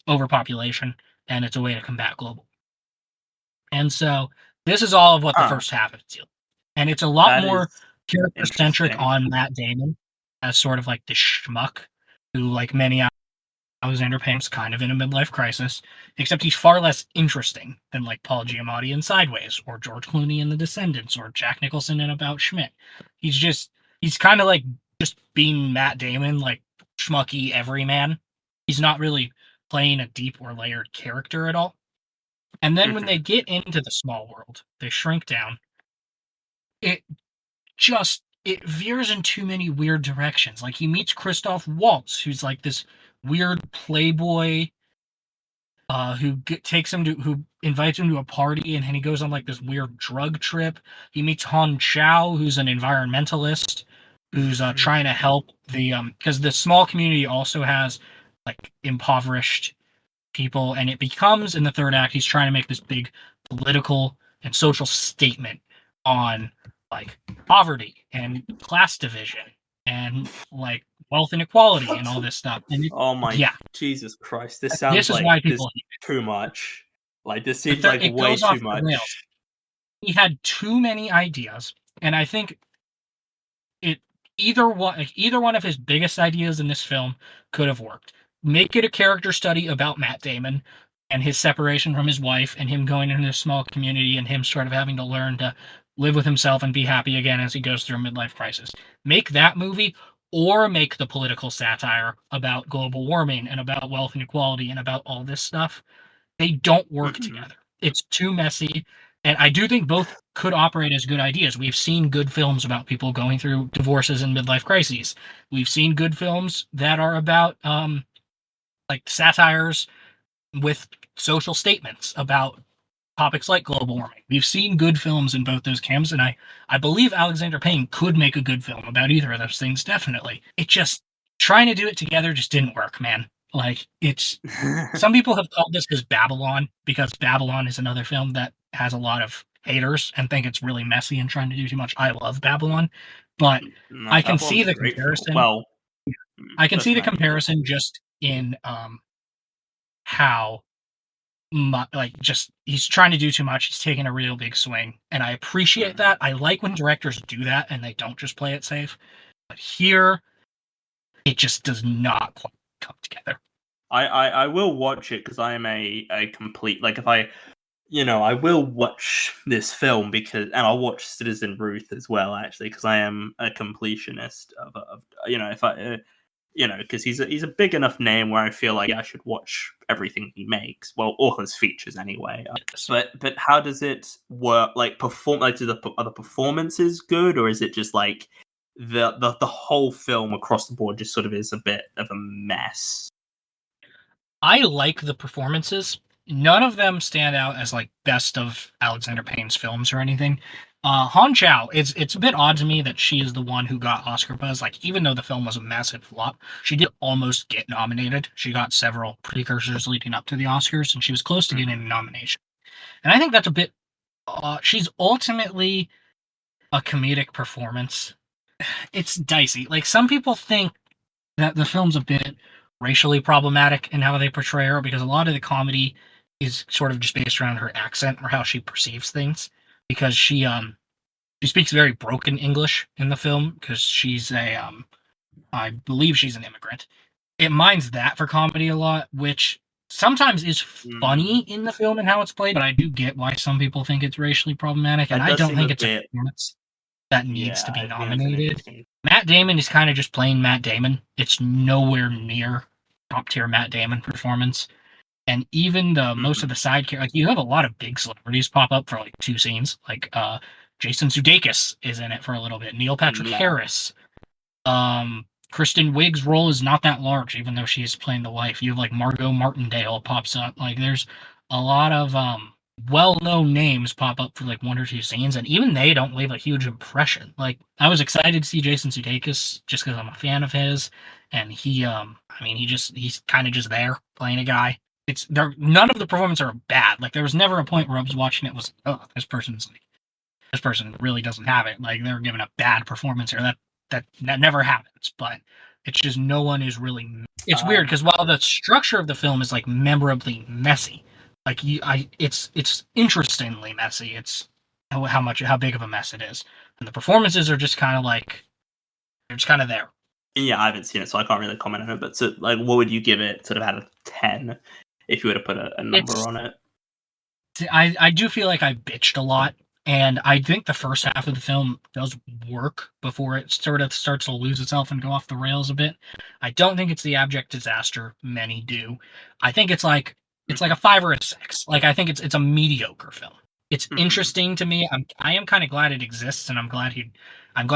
overpopulation, and it's a way to combat global. And so this is all of what the
Huh,
first half is dealing. And it's a lot
that is
more character centric
interesting.
on Matt Damon as sort of like the schmuck who, like many Alexander Payne's kind of in a midlife crisis, except he's far less interesting than like Paul Giamatti in Sideways or George Clooney in The Descendants or Jack Nicholson in About Schmidt. He's kind of like just being Matt Damon, like schmucky everyman. He's not really playing a deep or layered character at all. And then when they
Mhm.
get into the small world, they shrink down. It it veers in too many weird directions. Like he meets Christoph Waltz, who's like this weird playboy who invites him to a party, and then he goes on like this weird drug trip. He meets Han Chow, who's an environmentalist who's trying to help the because the small community also has like impoverished people, and it becomes in the third act he's trying to make this big political and social statement on like poverty and class division and like wealth inequality and
What?
all this stuff. And
Oh my
yeah,
Jesus Christ! This
this
sounds
is
like
why
this
people hate
too much. Like this
it.
seems like
It
way
goes
too
off the rails.
much.
He had too many ideas, and I think it either one of his biggest ideas in this film could have worked. Make it a character study about Matt Damon and his separation from his wife and him going into a small community and him sort of having to learn to live with himself and be happy again as he goes through a midlife crisis. Make that movie, or make the political satire about global warming and about wealth inequality and about all this stuff. They don't work
Mhm.
together. It's too messy. And I do think both could operate as good ideas. We've seen good films about people going through divorces and midlife crises. We've seen good films that are about like satires with social statements about topics like global warming. We've seen good films in both those camps, and I believe Alexander Payne could make a good film about either of those things, definitely. It just trying to do it together just didn't work, man. Like it's some people have called this as Babylon because Babylon is another film that has a lot of haters and think it's really messy and trying to do too much. I love Babylon, but
No,
I can
Babylon's
see
a
the
great film.
comparison.
Well,
I can see
doesn't
the
matter. Yeah.
comparison just in how like just he's trying to do too much. He's taking a real big swing, and I appreciate
Mhm.
that. I like when directors do that and they don't just play it safe. But here, it just does not quite come together.
I will watch it because I am a complete like if I I will watch this film because and I'll watch Citizen Ruth as well actually because I am a completionist of if I because he's a big enough name where I feel like I should watch everything he makes. Well, all his features anyway. But how does it work? Like perform like are the performances good or is it just like the whole film across the board just sort of is a bit of a mess?
I like the performances. None of them stand out as like best of Alexander Payne's films or anything. Han Chow, it's a bit odd to me that she is the one who got Oscar buzz. Like, even though the film was a massive flop, she did almost get nominated. She got several precursors leading up to the Oscars, and she was close to getting a nomination. And I think that's a bit. She's ultimately a comedic performance. It's dicey. Like, some people think that the film's a bit racially problematic in how they portray her because a lot of the comedy is sort of just based around her accent or how she perceives things because she speaks very broken English in the film because she's a I believe she's an immigrant. It minds that for comedy a lot, which sometimes is funny in the film and how it's played, but I do get why some people think it's racially problematic, and
That
I
does
don't
seem a
think it's a
bit.
performance that needs
Yeah,
to be
I think that's an
nominated.
interesting.
Matt Damon is kind of just plain Matt Damon. It's nowhere near top tier Matt Damon performance. And even the most of the side characters, like you have a lot of big celebrities pop up for like two scenes. Like Jason Sudeikis is in it for a little bit. Neil Patrick
Yeah.
Harris. Kristen Wiig's role is not that large, even though she's playing the wife. You have like Margot Martindale pops up. Like there's a lot of well-known names pop up for like one or two scenes, and even they don't leave a huge impression. Like I was excited to see Jason Sudeikis just because I'm a fan of his, and I mean he's kind of just there playing a guy. It's there. None of the performances are bad. Like there was never a point where I was watching it was this person really doesn't have it. Like they're giving a bad performance here. That never happens. But it's just no one is really. It's weird because while the structure of the film is like memorably messy, like it's interestingly messy. It's how big of a mess it is, and the performances are just kind of like they're just kind of there.
Yeah, I haven't seen it, so I can't really comment on it. But so, like, what would you give it, sort of out of 10, if you were to put a number
It's
on it?
I do feel like I bitched a lot, and I think the first half of the film does work before it sort of starts to lose itself and go off the rails a bit. I don't think it's the abject disaster many do. I think it's like a 5 or a 6. Like I think it's a mediocre film. It's interesting to me. I am kind of glad it exists, and I'm glad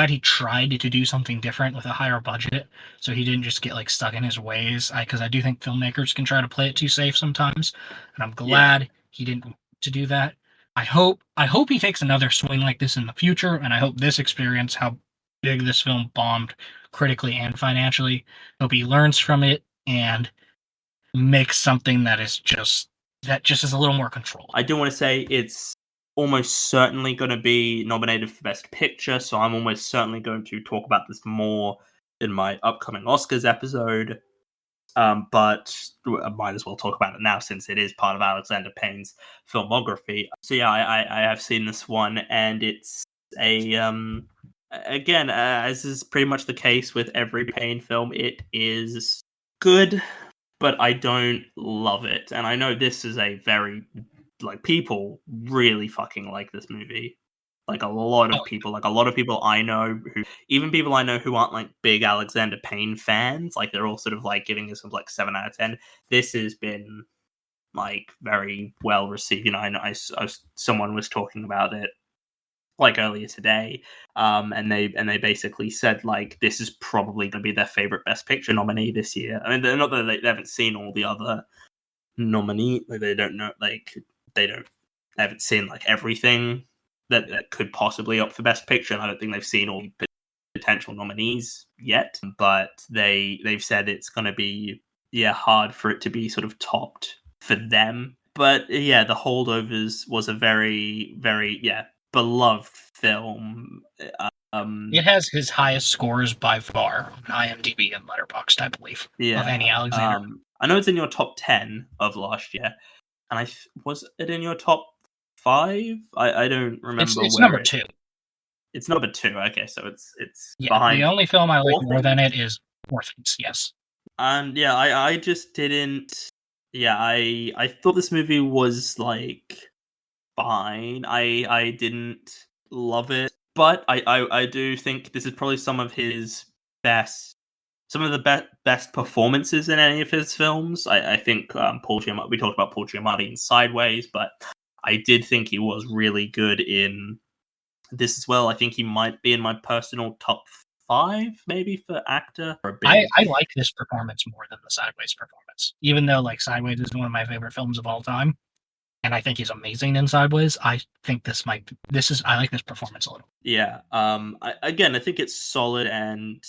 he tried to do something different with a higher budget, so he didn't just get like stuck in his ways. Because I do think filmmakers can try to play it too safe sometimes, and I'm
Yeah,
glad he didn't to do that. I hope he takes another swing like this in the future, and I hope this experience, how big this film bombed critically and financially, hope he learns from it and makes something that just is a little more controlled.
I do want to say it's almost certainly going to be nominated for Best Picture, so I'm almost certainly going to talk about this more in my upcoming Oscars episode. But I might as well talk about it now since it is part of Alexander Payne's filmography. So yeah, I have seen this one, and it's a again, as is pretty much the case with every Payne film, it is good, but I don't love it. And I know this is a very like people really fucking like this movie. Like
Oh,
a lot of people I know who, even people I know who aren't like big Alexander Payne fans, like they're all sort of like giving this like 7 out of 10. This has been like very well received. I know someone was talking about it like earlier today, and they basically said like this is probably going to be their favorite Best Picture nominee this year. I mean, they're not that they haven't seen all the other nominee, like they don't know, like they don't they haven't seen like everything that could possibly opt for Best Picture. And I don't think they've seen all potential nominees yet, but they've said it's going to be hard for it to be sort of topped for them. But yeah, The Holdovers was a very very beloved film.
it has his highest scores by far on IMDb and Letterboxd, I believe, of any
Yeah,
Alexander.
I know it's in your top 10 of last year, and was it in your top 5? I don't remember
It's
where
number
it.
two.
It's number 2. Okay, so it's
Yeah, the
behind
only film I like
Poor
more than
Things.
it is Poor Things. Yes.
And yeah, I just didn't. Yeah, I thought this movie was like fine. I didn't love it, but I do think this is probably some of the best performances in any of his films. I think Paul Giamatti. We talked about Paul Giamatti in Sideways, but I did think he was really good in this as well. I think he might be in my personal top five, maybe for actor. For a big,
I like this performance more than the Sideways performance, even though like Sideways is one of my favorite films of all time, and I think he's amazing in Sideways. I think I like this performance a little.
yeah. Again, I think it's solid, and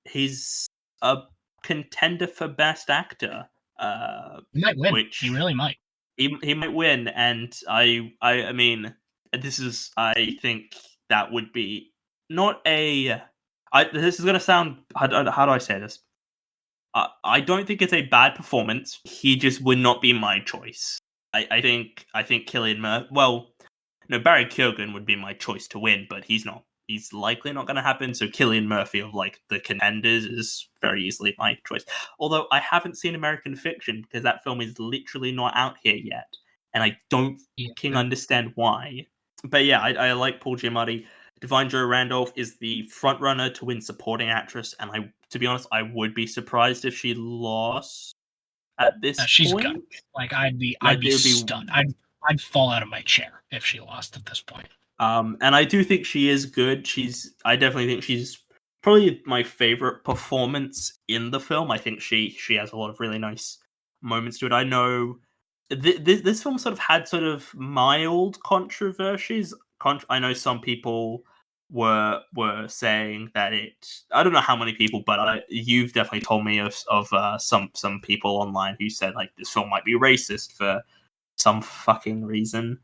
he's a contender for best actor.
He might win. He
Which
really might.
he might win, and I mean, this is I think that would be not a. This is gonna sound how do I say this? I don't think it's a bad performance. He just would not be my choice. I think Killian Murphy. Well, no, Barry Keoghan would be my choice to win, but he's not. He's likely not going to happen. So Killian Murphy of like the contenders is very easily my choice. Although I haven't seen American Fiction because that film is literally not out here yet, and I don't
Yeah.
fucking understand why. But yeah, I like Paul Giamatti. Divine Joy Randolph is the front runner to win supporting actress, and to be honest, I would be surprised if she lost at this
She's good.
point.
Like
Like
I'd be
it would be
stunned. I'd fall out of my chair if she lost at this point.
And I do think she is good. I definitely think she's probably my favorite performance in the film. I think she has a lot of really nice moments to it. I know this film sort of had sort of mild controversies. I know some people were saying that it. I don't know how many people, but you've definitely told me of some people online who said like this film might be racist for some fucking reason.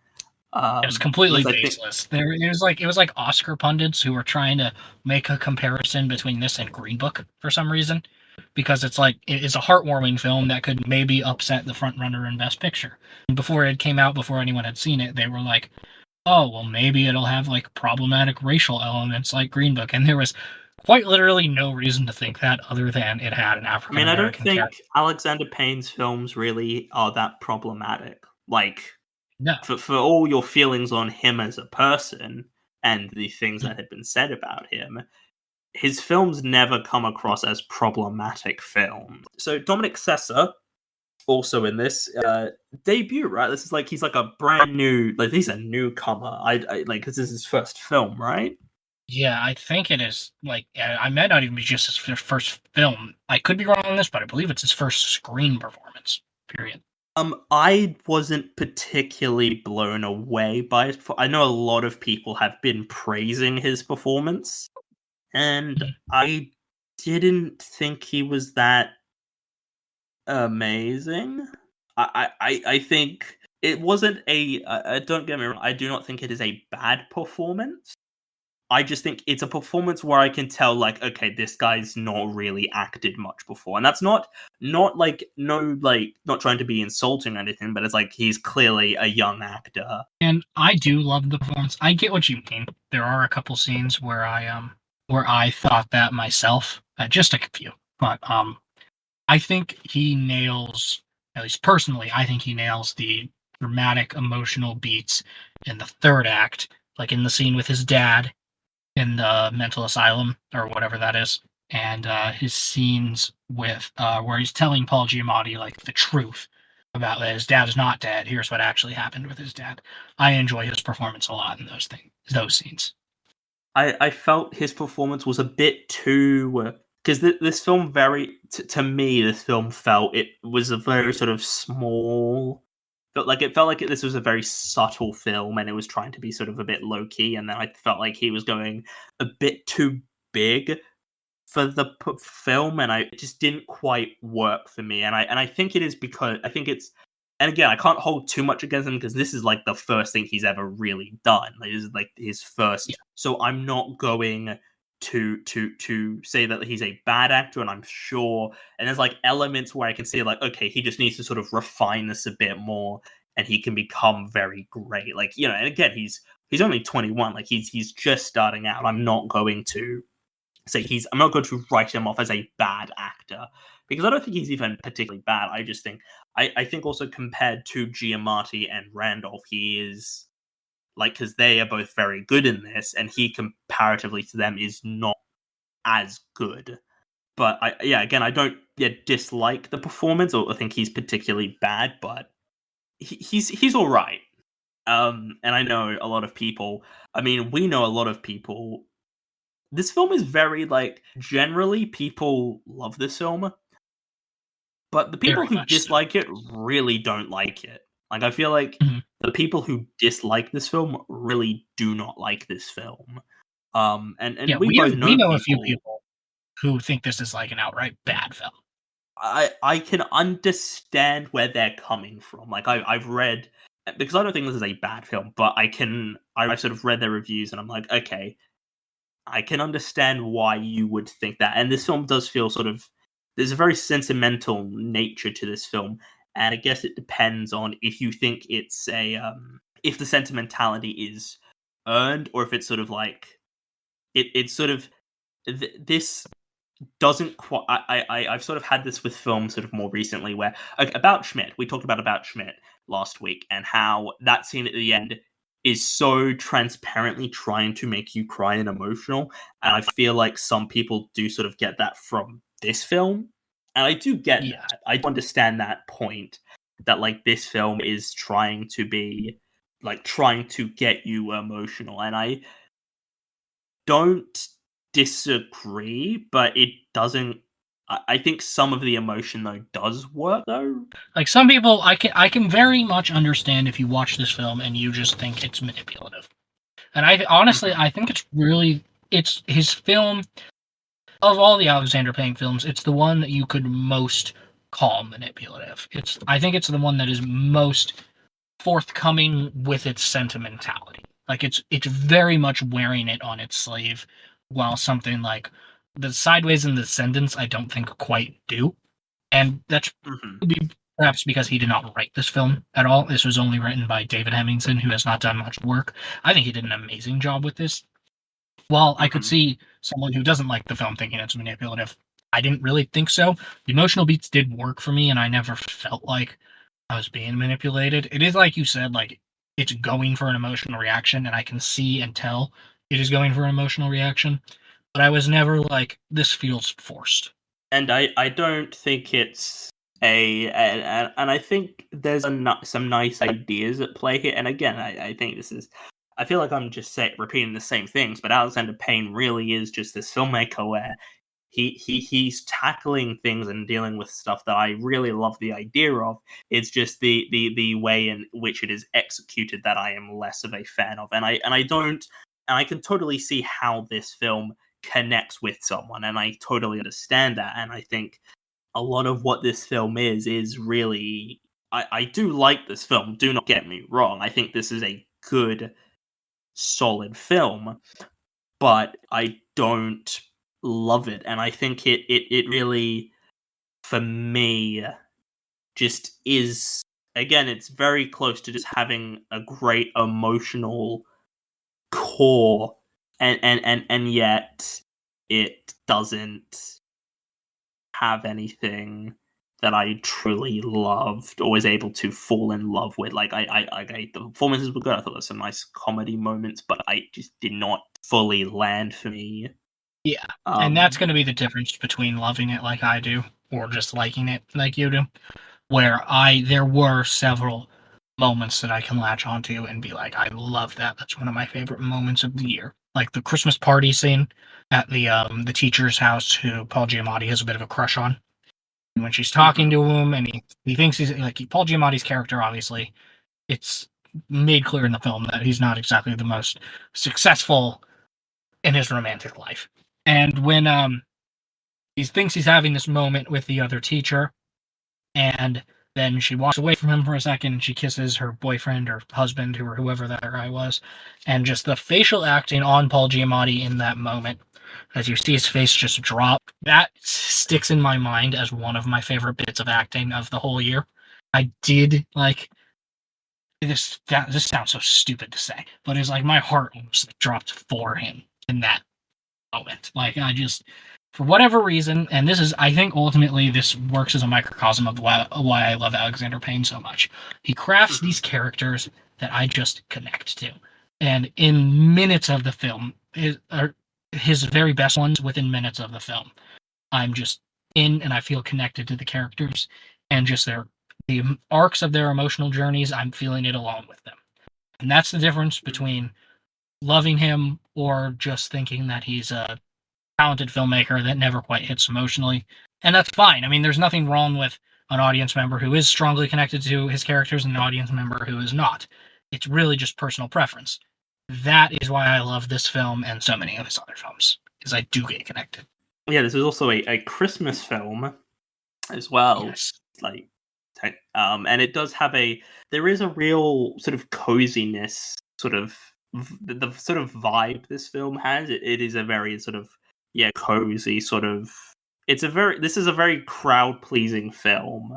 It was completely
Which I think
baseless. It was like Oscar pundits who were trying to make a comparison between this and Green Book for some reason, because it's a heartwarming film that could maybe upset the front runner in Best Picture. And before it came out, before anyone had seen it, they were like, "Oh, well, maybe it'll have like problematic racial elements like Green Book," and there was quite literally no reason to think that other than it had an
I
African
mean, I don't
American character.
think Alexander Payne's films really are that problematic. Like,
No,
for all your feelings on him as a person and the things that had been said about him, his films never come across as problematic films. So Dominic Sessa, also in this debut, right? This is like he's like a brand new, like he's a newcomer. I like this is his first film, right?
yeah, I think it is. Like, I might not even be just his first film. I could be wrong on this, but I believe it's his first screen performance. Period.
I wasn't particularly blown away by it. I know a lot of people have been praising his performance, and
Mhm.
I didn't think he was that amazing. I think it wasn't a. Don't get me wrong. I do not think it is a bad performance. I just think it's a performance where I can tell, like, okay, this guy's not really acted much before, and that's not like no like not trying to be insulting or anything, but it's like he's clearly a young actor.
And I do love the performance. I get what you mean. There are a couple scenes where I thought that myself, just a few, but I think he nails, at least personally, I think he nails the dramatic emotional beats in the third act, like in the scene with his dad in the mental asylum or whatever that is, and his scenes with where he's telling Paul Giamatti like the truth about that his dad is not dead. Here's what actually happened with his dad. I enjoy his performance a lot in those scenes.
I felt his performance was a bit too because this film to me this film felt it was a very sort of small it felt like this was a very subtle film and it was trying to be sort of a bit low key, and then I felt like he was going a bit too big for the film, and it just didn't quite work for me. And I think it is because I think it's, and again, I can't hold too much against him because this is like the first thing he's ever really done. Like, this is like his
Yeah.
first, so I'm not going to say that he's a bad actor, and I'm sure, and there's like elements where I can see like, okay, he just needs to sort of refine this a bit more, and he can become very great. Like, and again, he's only 21, like he's just starting out. I'm not going to say I'm not going to write him off as a bad actor because I don't think he's even particularly bad. I just think I think also compared to Giamatti and Randolph, he is like, because they are both very good in this, and he comparatively to them is not as good. But again, I don't dislike the performance or think he's particularly bad, but he's all right. And I know a lot of people. I mean, we know a lot of people. This film is very like generally people love this film, but the people
Very
who
much so.
dislike it really don't like it. Like I feel like
Mhm.
the people who dislike this film really do not like this film. And
Yeah,
we both
we
know
know a few
people.
people who think this is like an outright bad film.
I can understand where they're coming from. Like I've read, because I don't think this is a bad film, but I've sort of read their reviews and I'm like, okay, I can understand why you would think that. And this film does feel sort of, there's a very sentimental nature to this film, and I guess it depends on if you think it's if the sentimentality is earned or if it's sort of like it's sort of this doesn't quite. I've sort of had this with films sort of more recently where, like, About Schmidt, we talked about Schmidt last week and how that scene at the end is so transparently trying to make you cry and emotional, and I feel like some people do sort of get that from this film, and I do get
Yes.
that. I do understand that point, that like this film is trying to be like trying to get you emotional, and I don't disagree, but it doesn't. I think some of the emotion though does work though.
Like some people, I can very much understand if you watch this film and you just think it's manipulative. And I honestly,
Mhm,
I think it's his film of all the Alexander Payne films, it's the one that you could most call manipulative. I think it's the one that is most forthcoming with its sentimentality. Like it's very much wearing it on its sleeve, while something like the Sideways and the Descendants I don't think quite do. And that's
mhm,
perhaps because he did not write this film at all. This was only written by David Hemmingson, who has not done much work. I think he did an amazing job with this. While I could
mhm.
see someone who doesn't like the film thinking it's manipulative, I didn't really think so. The emotional beats did work for me, and I never felt like I was being manipulated. It is like you said, like it's going for an emotional reaction, and I can see and tell it is going for an emotional reaction. But I was never like, this feels forced.
And I don't think it's and I think there's some nice ideas at play here. And again, I think this is. I feel like I'm just repeating the same things, but Alexander Payne really is just this filmmaker where he's tackling things and dealing with stuff that I really love the idea of. It's just the way in which it is executed that I am less of a fan of, and I don't, and I can totally see how this film connects with someone, and I totally understand that, and I think a lot of what this film is really. I do like this film. Do not get me wrong. I think this is a good, solid film, but I don't love it, and I think it really, for me, just is, again, it's very close to just having a great emotional core, and yet it doesn't have anything that I truly loved or was able to fall in love with. Like the performances were good. I thought there were some nice comedy moments, but I just did not fully land for me.
Yeah. And that's
Um,
going to be the difference between loving it like I do or just liking it like you do. Where there were several moments that I can latch onto and be like, I love that. That's one of my favorite moments of the year. Like the Christmas party scene at the teacher's house who Paul Giamatti has a bit of a crush on. And when she's talking
mhm.
to him and he thinks he's like Paul Giamatti's character, obviously, it's made clear in the film that he's not exactly the most successful in his romantic life. And when he thinks he's having this moment with the other teacher, and then she walks away from him for a second and she kisses her boyfriend or husband or whoever that guy was. And just the facial acting on Paul Giamatti in that moment, as you see his face just drop, that sticks in my mind as one of my favorite bits of acting of the whole year. I did like this sounds so stupid to say, but it's like my heart almost like dropped for him in that moment. Like I just, for whatever reason, and this is, I think, ultimately this works as a microcosm of why I love Alexander Payne so much. He crafts
Mhm.
these characters that I just connect to, and in minutes of the film, his very best ones within minutes of the film, I'm just in and I feel connected to the characters and just the arcs of their emotional journeys. I'm feeling it along with them, and that's the difference
Mhm.
between loving him or just thinking that he's a talented filmmaker that never quite hits emotionally. And that's fine. I mean, there's nothing wrong with an audience member who is strongly connected to his characters and an audience member who is not. It's really just personal preference. That is why I love this film and so many of his other films, because I do get connected.
Yeah, this is also a Christmas film as well.
Yes.
Like, and it does have there is a real sort of coziness, sort of the sort of vibe this film has. It is a very sort of cozy sort of. This is a very crowd pleasing film.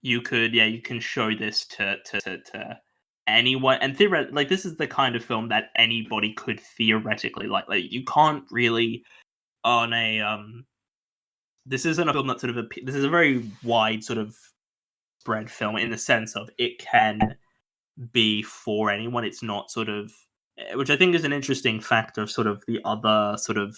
You can show this to anyone, and theoretically, like this is the kind of film that anybody could theoretically like. Like you can't really on a this isn't a film that sort of this is a very wide sort of spread film in the sense of it can be for anyone. It's not sort of which I think is an interesting factor of sort of the other sort of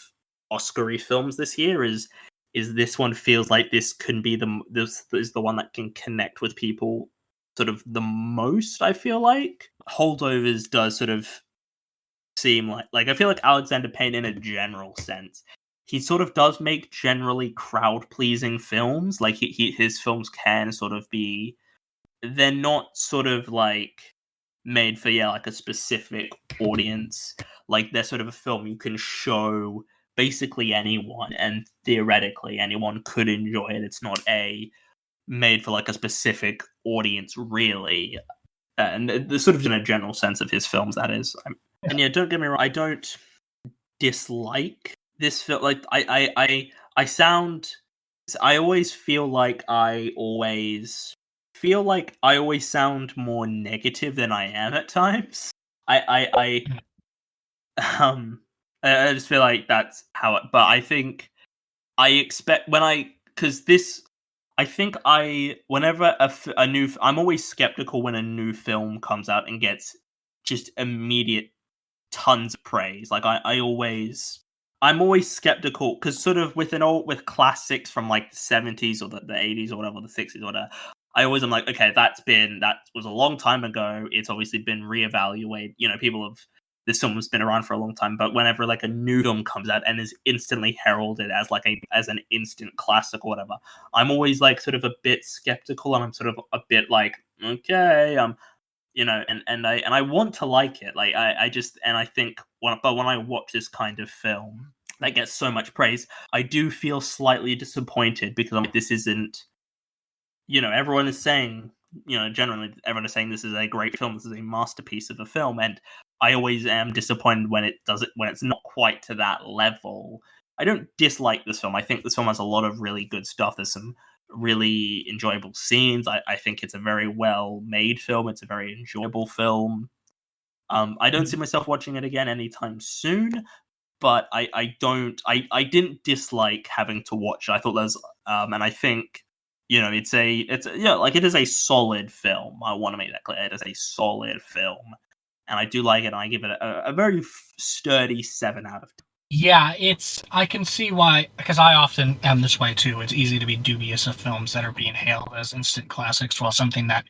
Oscar-y films this year is this one feels like this can be this is the one that can connect with people sort of the most. I feel like Holdovers does sort of seem like I feel like Alexander Payne in a general sense. He sort of does make generally crowd pleasing films. Like his films can sort of be they're not sort of like made for like a specific audience. Like they're sort of a film you can show basically anyone and theoretically anyone could enjoy it. It's not a made for like a specific audience really. And the sort of in a general sense of his films that is. And yeah, don't get me wrong, I don't dislike this film. Like I sound. I always feel like I always sound more negative than I am at times. Um I just feel like that's how it. But I think I expect when I because this. I think whenever a new I'm always skeptical when a new film comes out and gets just immediate tons of praise. Like I'm always skeptical because sort of with classics from like the 70s or the 80s or whatever, the 60s or whatever. I always am like, okay, that was a long time ago. It's obviously been reevaluated. You know, people have this film has been around for a long time, but whenever like a new film comes out and is instantly heralded as like as an instant classic or whatever, I'm always like sort of a bit skeptical and I'm sort of a bit like, okay, and I want to like it. Like I just and I think when I watch this kind of film that gets so much praise, I do feel slightly disappointed because I'm like, this isn't. Everyone is saying. Generally everyone is saying this is a great film. This is a masterpiece of a film, and I always am disappointed when it's not quite to that level. I don't dislike this film. I think this film has a lot of really good stuff. There's some really enjoyable scenes. I think it's a very well made film. It's a very enjoyable film. I don't see myself watching it again anytime soon, but I didn't dislike having to watch it. I thought there's and I think like it is a solid film. I want to make that clear. It is a solid film, and I do like it. And I give it a very sturdy 7 out of 10.
Yeah, I can see why, because I often am this way too. It's easy to be dubious of films that are being hailed as instant classics, while something that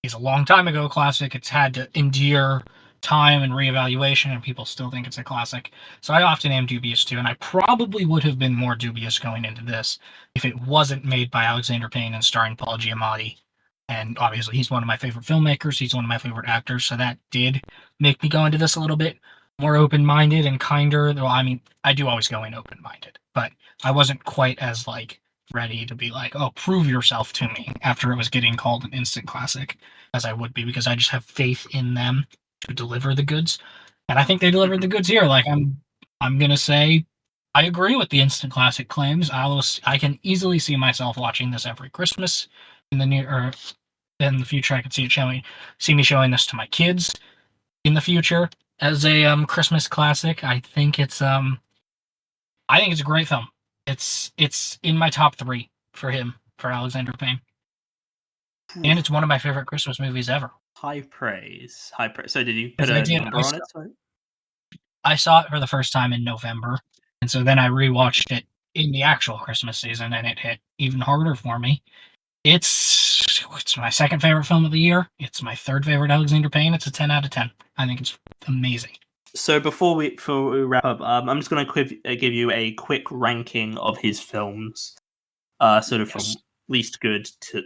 is a long time ago classic, it's had to endure time and reevaluation, and people still think it's a classic. So I often am dubious too, and I probably would have been more dubious going into this if it wasn't made by Alexander Payne and starring Paul Giamatti. And obviously, he's one of my favorite filmmakers. He's one of my favorite actors, so that did make me go into this a little bit more open-minded and kinder. Though I mean, I do always go in open-minded, but I wasn't quite as like ready to be like, oh, prove yourself to me after it was getting called an instant classic as I would be, because I just have faith in them to deliver the goods. And I think they delivered the
Mhm.
goods here. Like I'm gonna say I agree with the instant classic claims. I can easily see myself watching this every Christmas in the near or in the future. I could see me showing this to my kids in the future as a Christmas classic. I think it's I think it's a great film. It's in my top 3 for him, for Alexander Payne. And it's one of my favorite Christmas movies ever.
High praise. High praise. So did you put
Because
a number on it? Sorry?
I saw it for the first time in November, and so then I rewatched it in the actual Christmas season, and it hit even harder for me. It's my second favorite film of the year. It's my third favorite Alexander Payne. It's a 10 out of 10. I think it's amazing.
So before we wrap up, I'm just going to give you a quick ranking of his films, sort of from least good to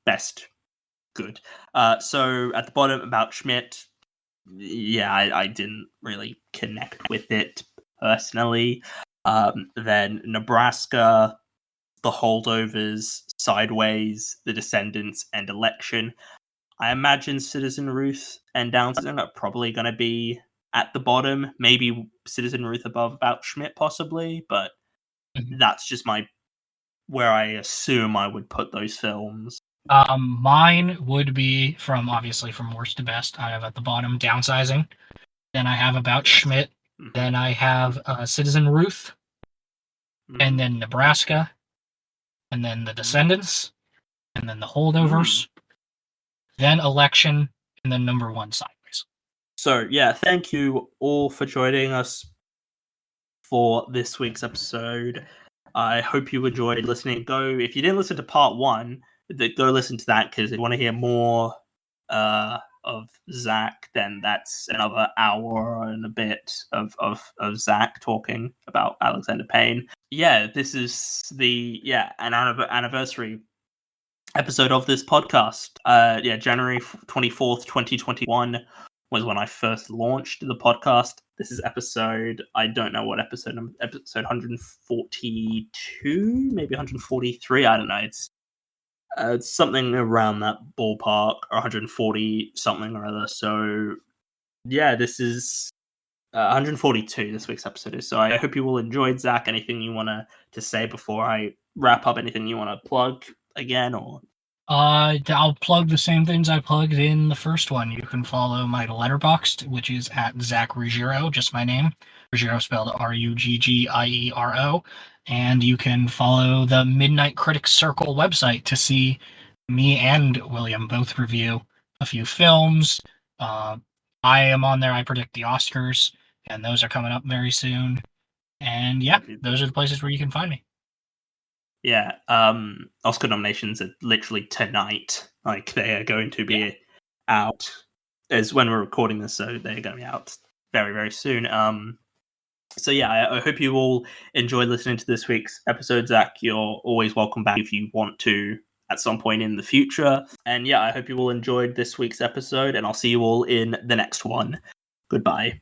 best good. So at the bottom, about Schmidt, yeah, I didn't really connect with it personally. Then Nebraska, The Holdovers, Sideways, The Descendants, and Election. I imagine Citizen Ruth and Downsizing are probably going to be at the bottom. Maybe Citizen Ruth above About Schmidt, possibly, but that's just where I assume I would put those films.
Mine would be obviously from worst to best. I have at the bottom Downsizing. Then I have About Schmidt.
Mm-hmm.
Then I have Citizen Ruth.
Mm-hmm.
And then Nebraska. And then The Descendants. And then The Holdovers. Then Election. And then number 1, Sideways.
So, yeah, thank you all for joining us for this week's episode. I hope you enjoyed listening. If you didn't listen to part 1, go listen to that, because if you want to hear more of Zach, then that's another hour and a bit of Zach talking about Alexander Payne. Yeah, this is an anniversary episode of this podcast. January 24th, 2021 was when I first launched the podcast. This is I don't know what episode 142, maybe 143, I don't know. It's something around that ballpark, or 140 something or other. So yeah, this is 142, this week's episode is. So I hope you all enjoyed. Zach, anything you want to say before I wrap up? Anything you want to plug again, or?
I'll plug the same things I plugged in the first one. You can follow my Letterboxd, which is at Zach Ruggiero, just my name. Ruggiero spelled Ruggiero. And you can follow the Midnight Critics Circle website to see me and William both review a few films. I am on there. I predict the Oscars, and those are coming up very soon. And yeah, those are the places where you can find me.
Yeah, Oscar nominations are literally tonight. Like, they are going to be out as when we're recording this, so they're going to be out very, very soon. So yeah, I hope you all enjoyed listening to this week's episode. Zach, you're always welcome back if you want to at some point in the future. And yeah, I hope you all enjoyed this week's episode, and I'll see you all in the next one. Goodbye.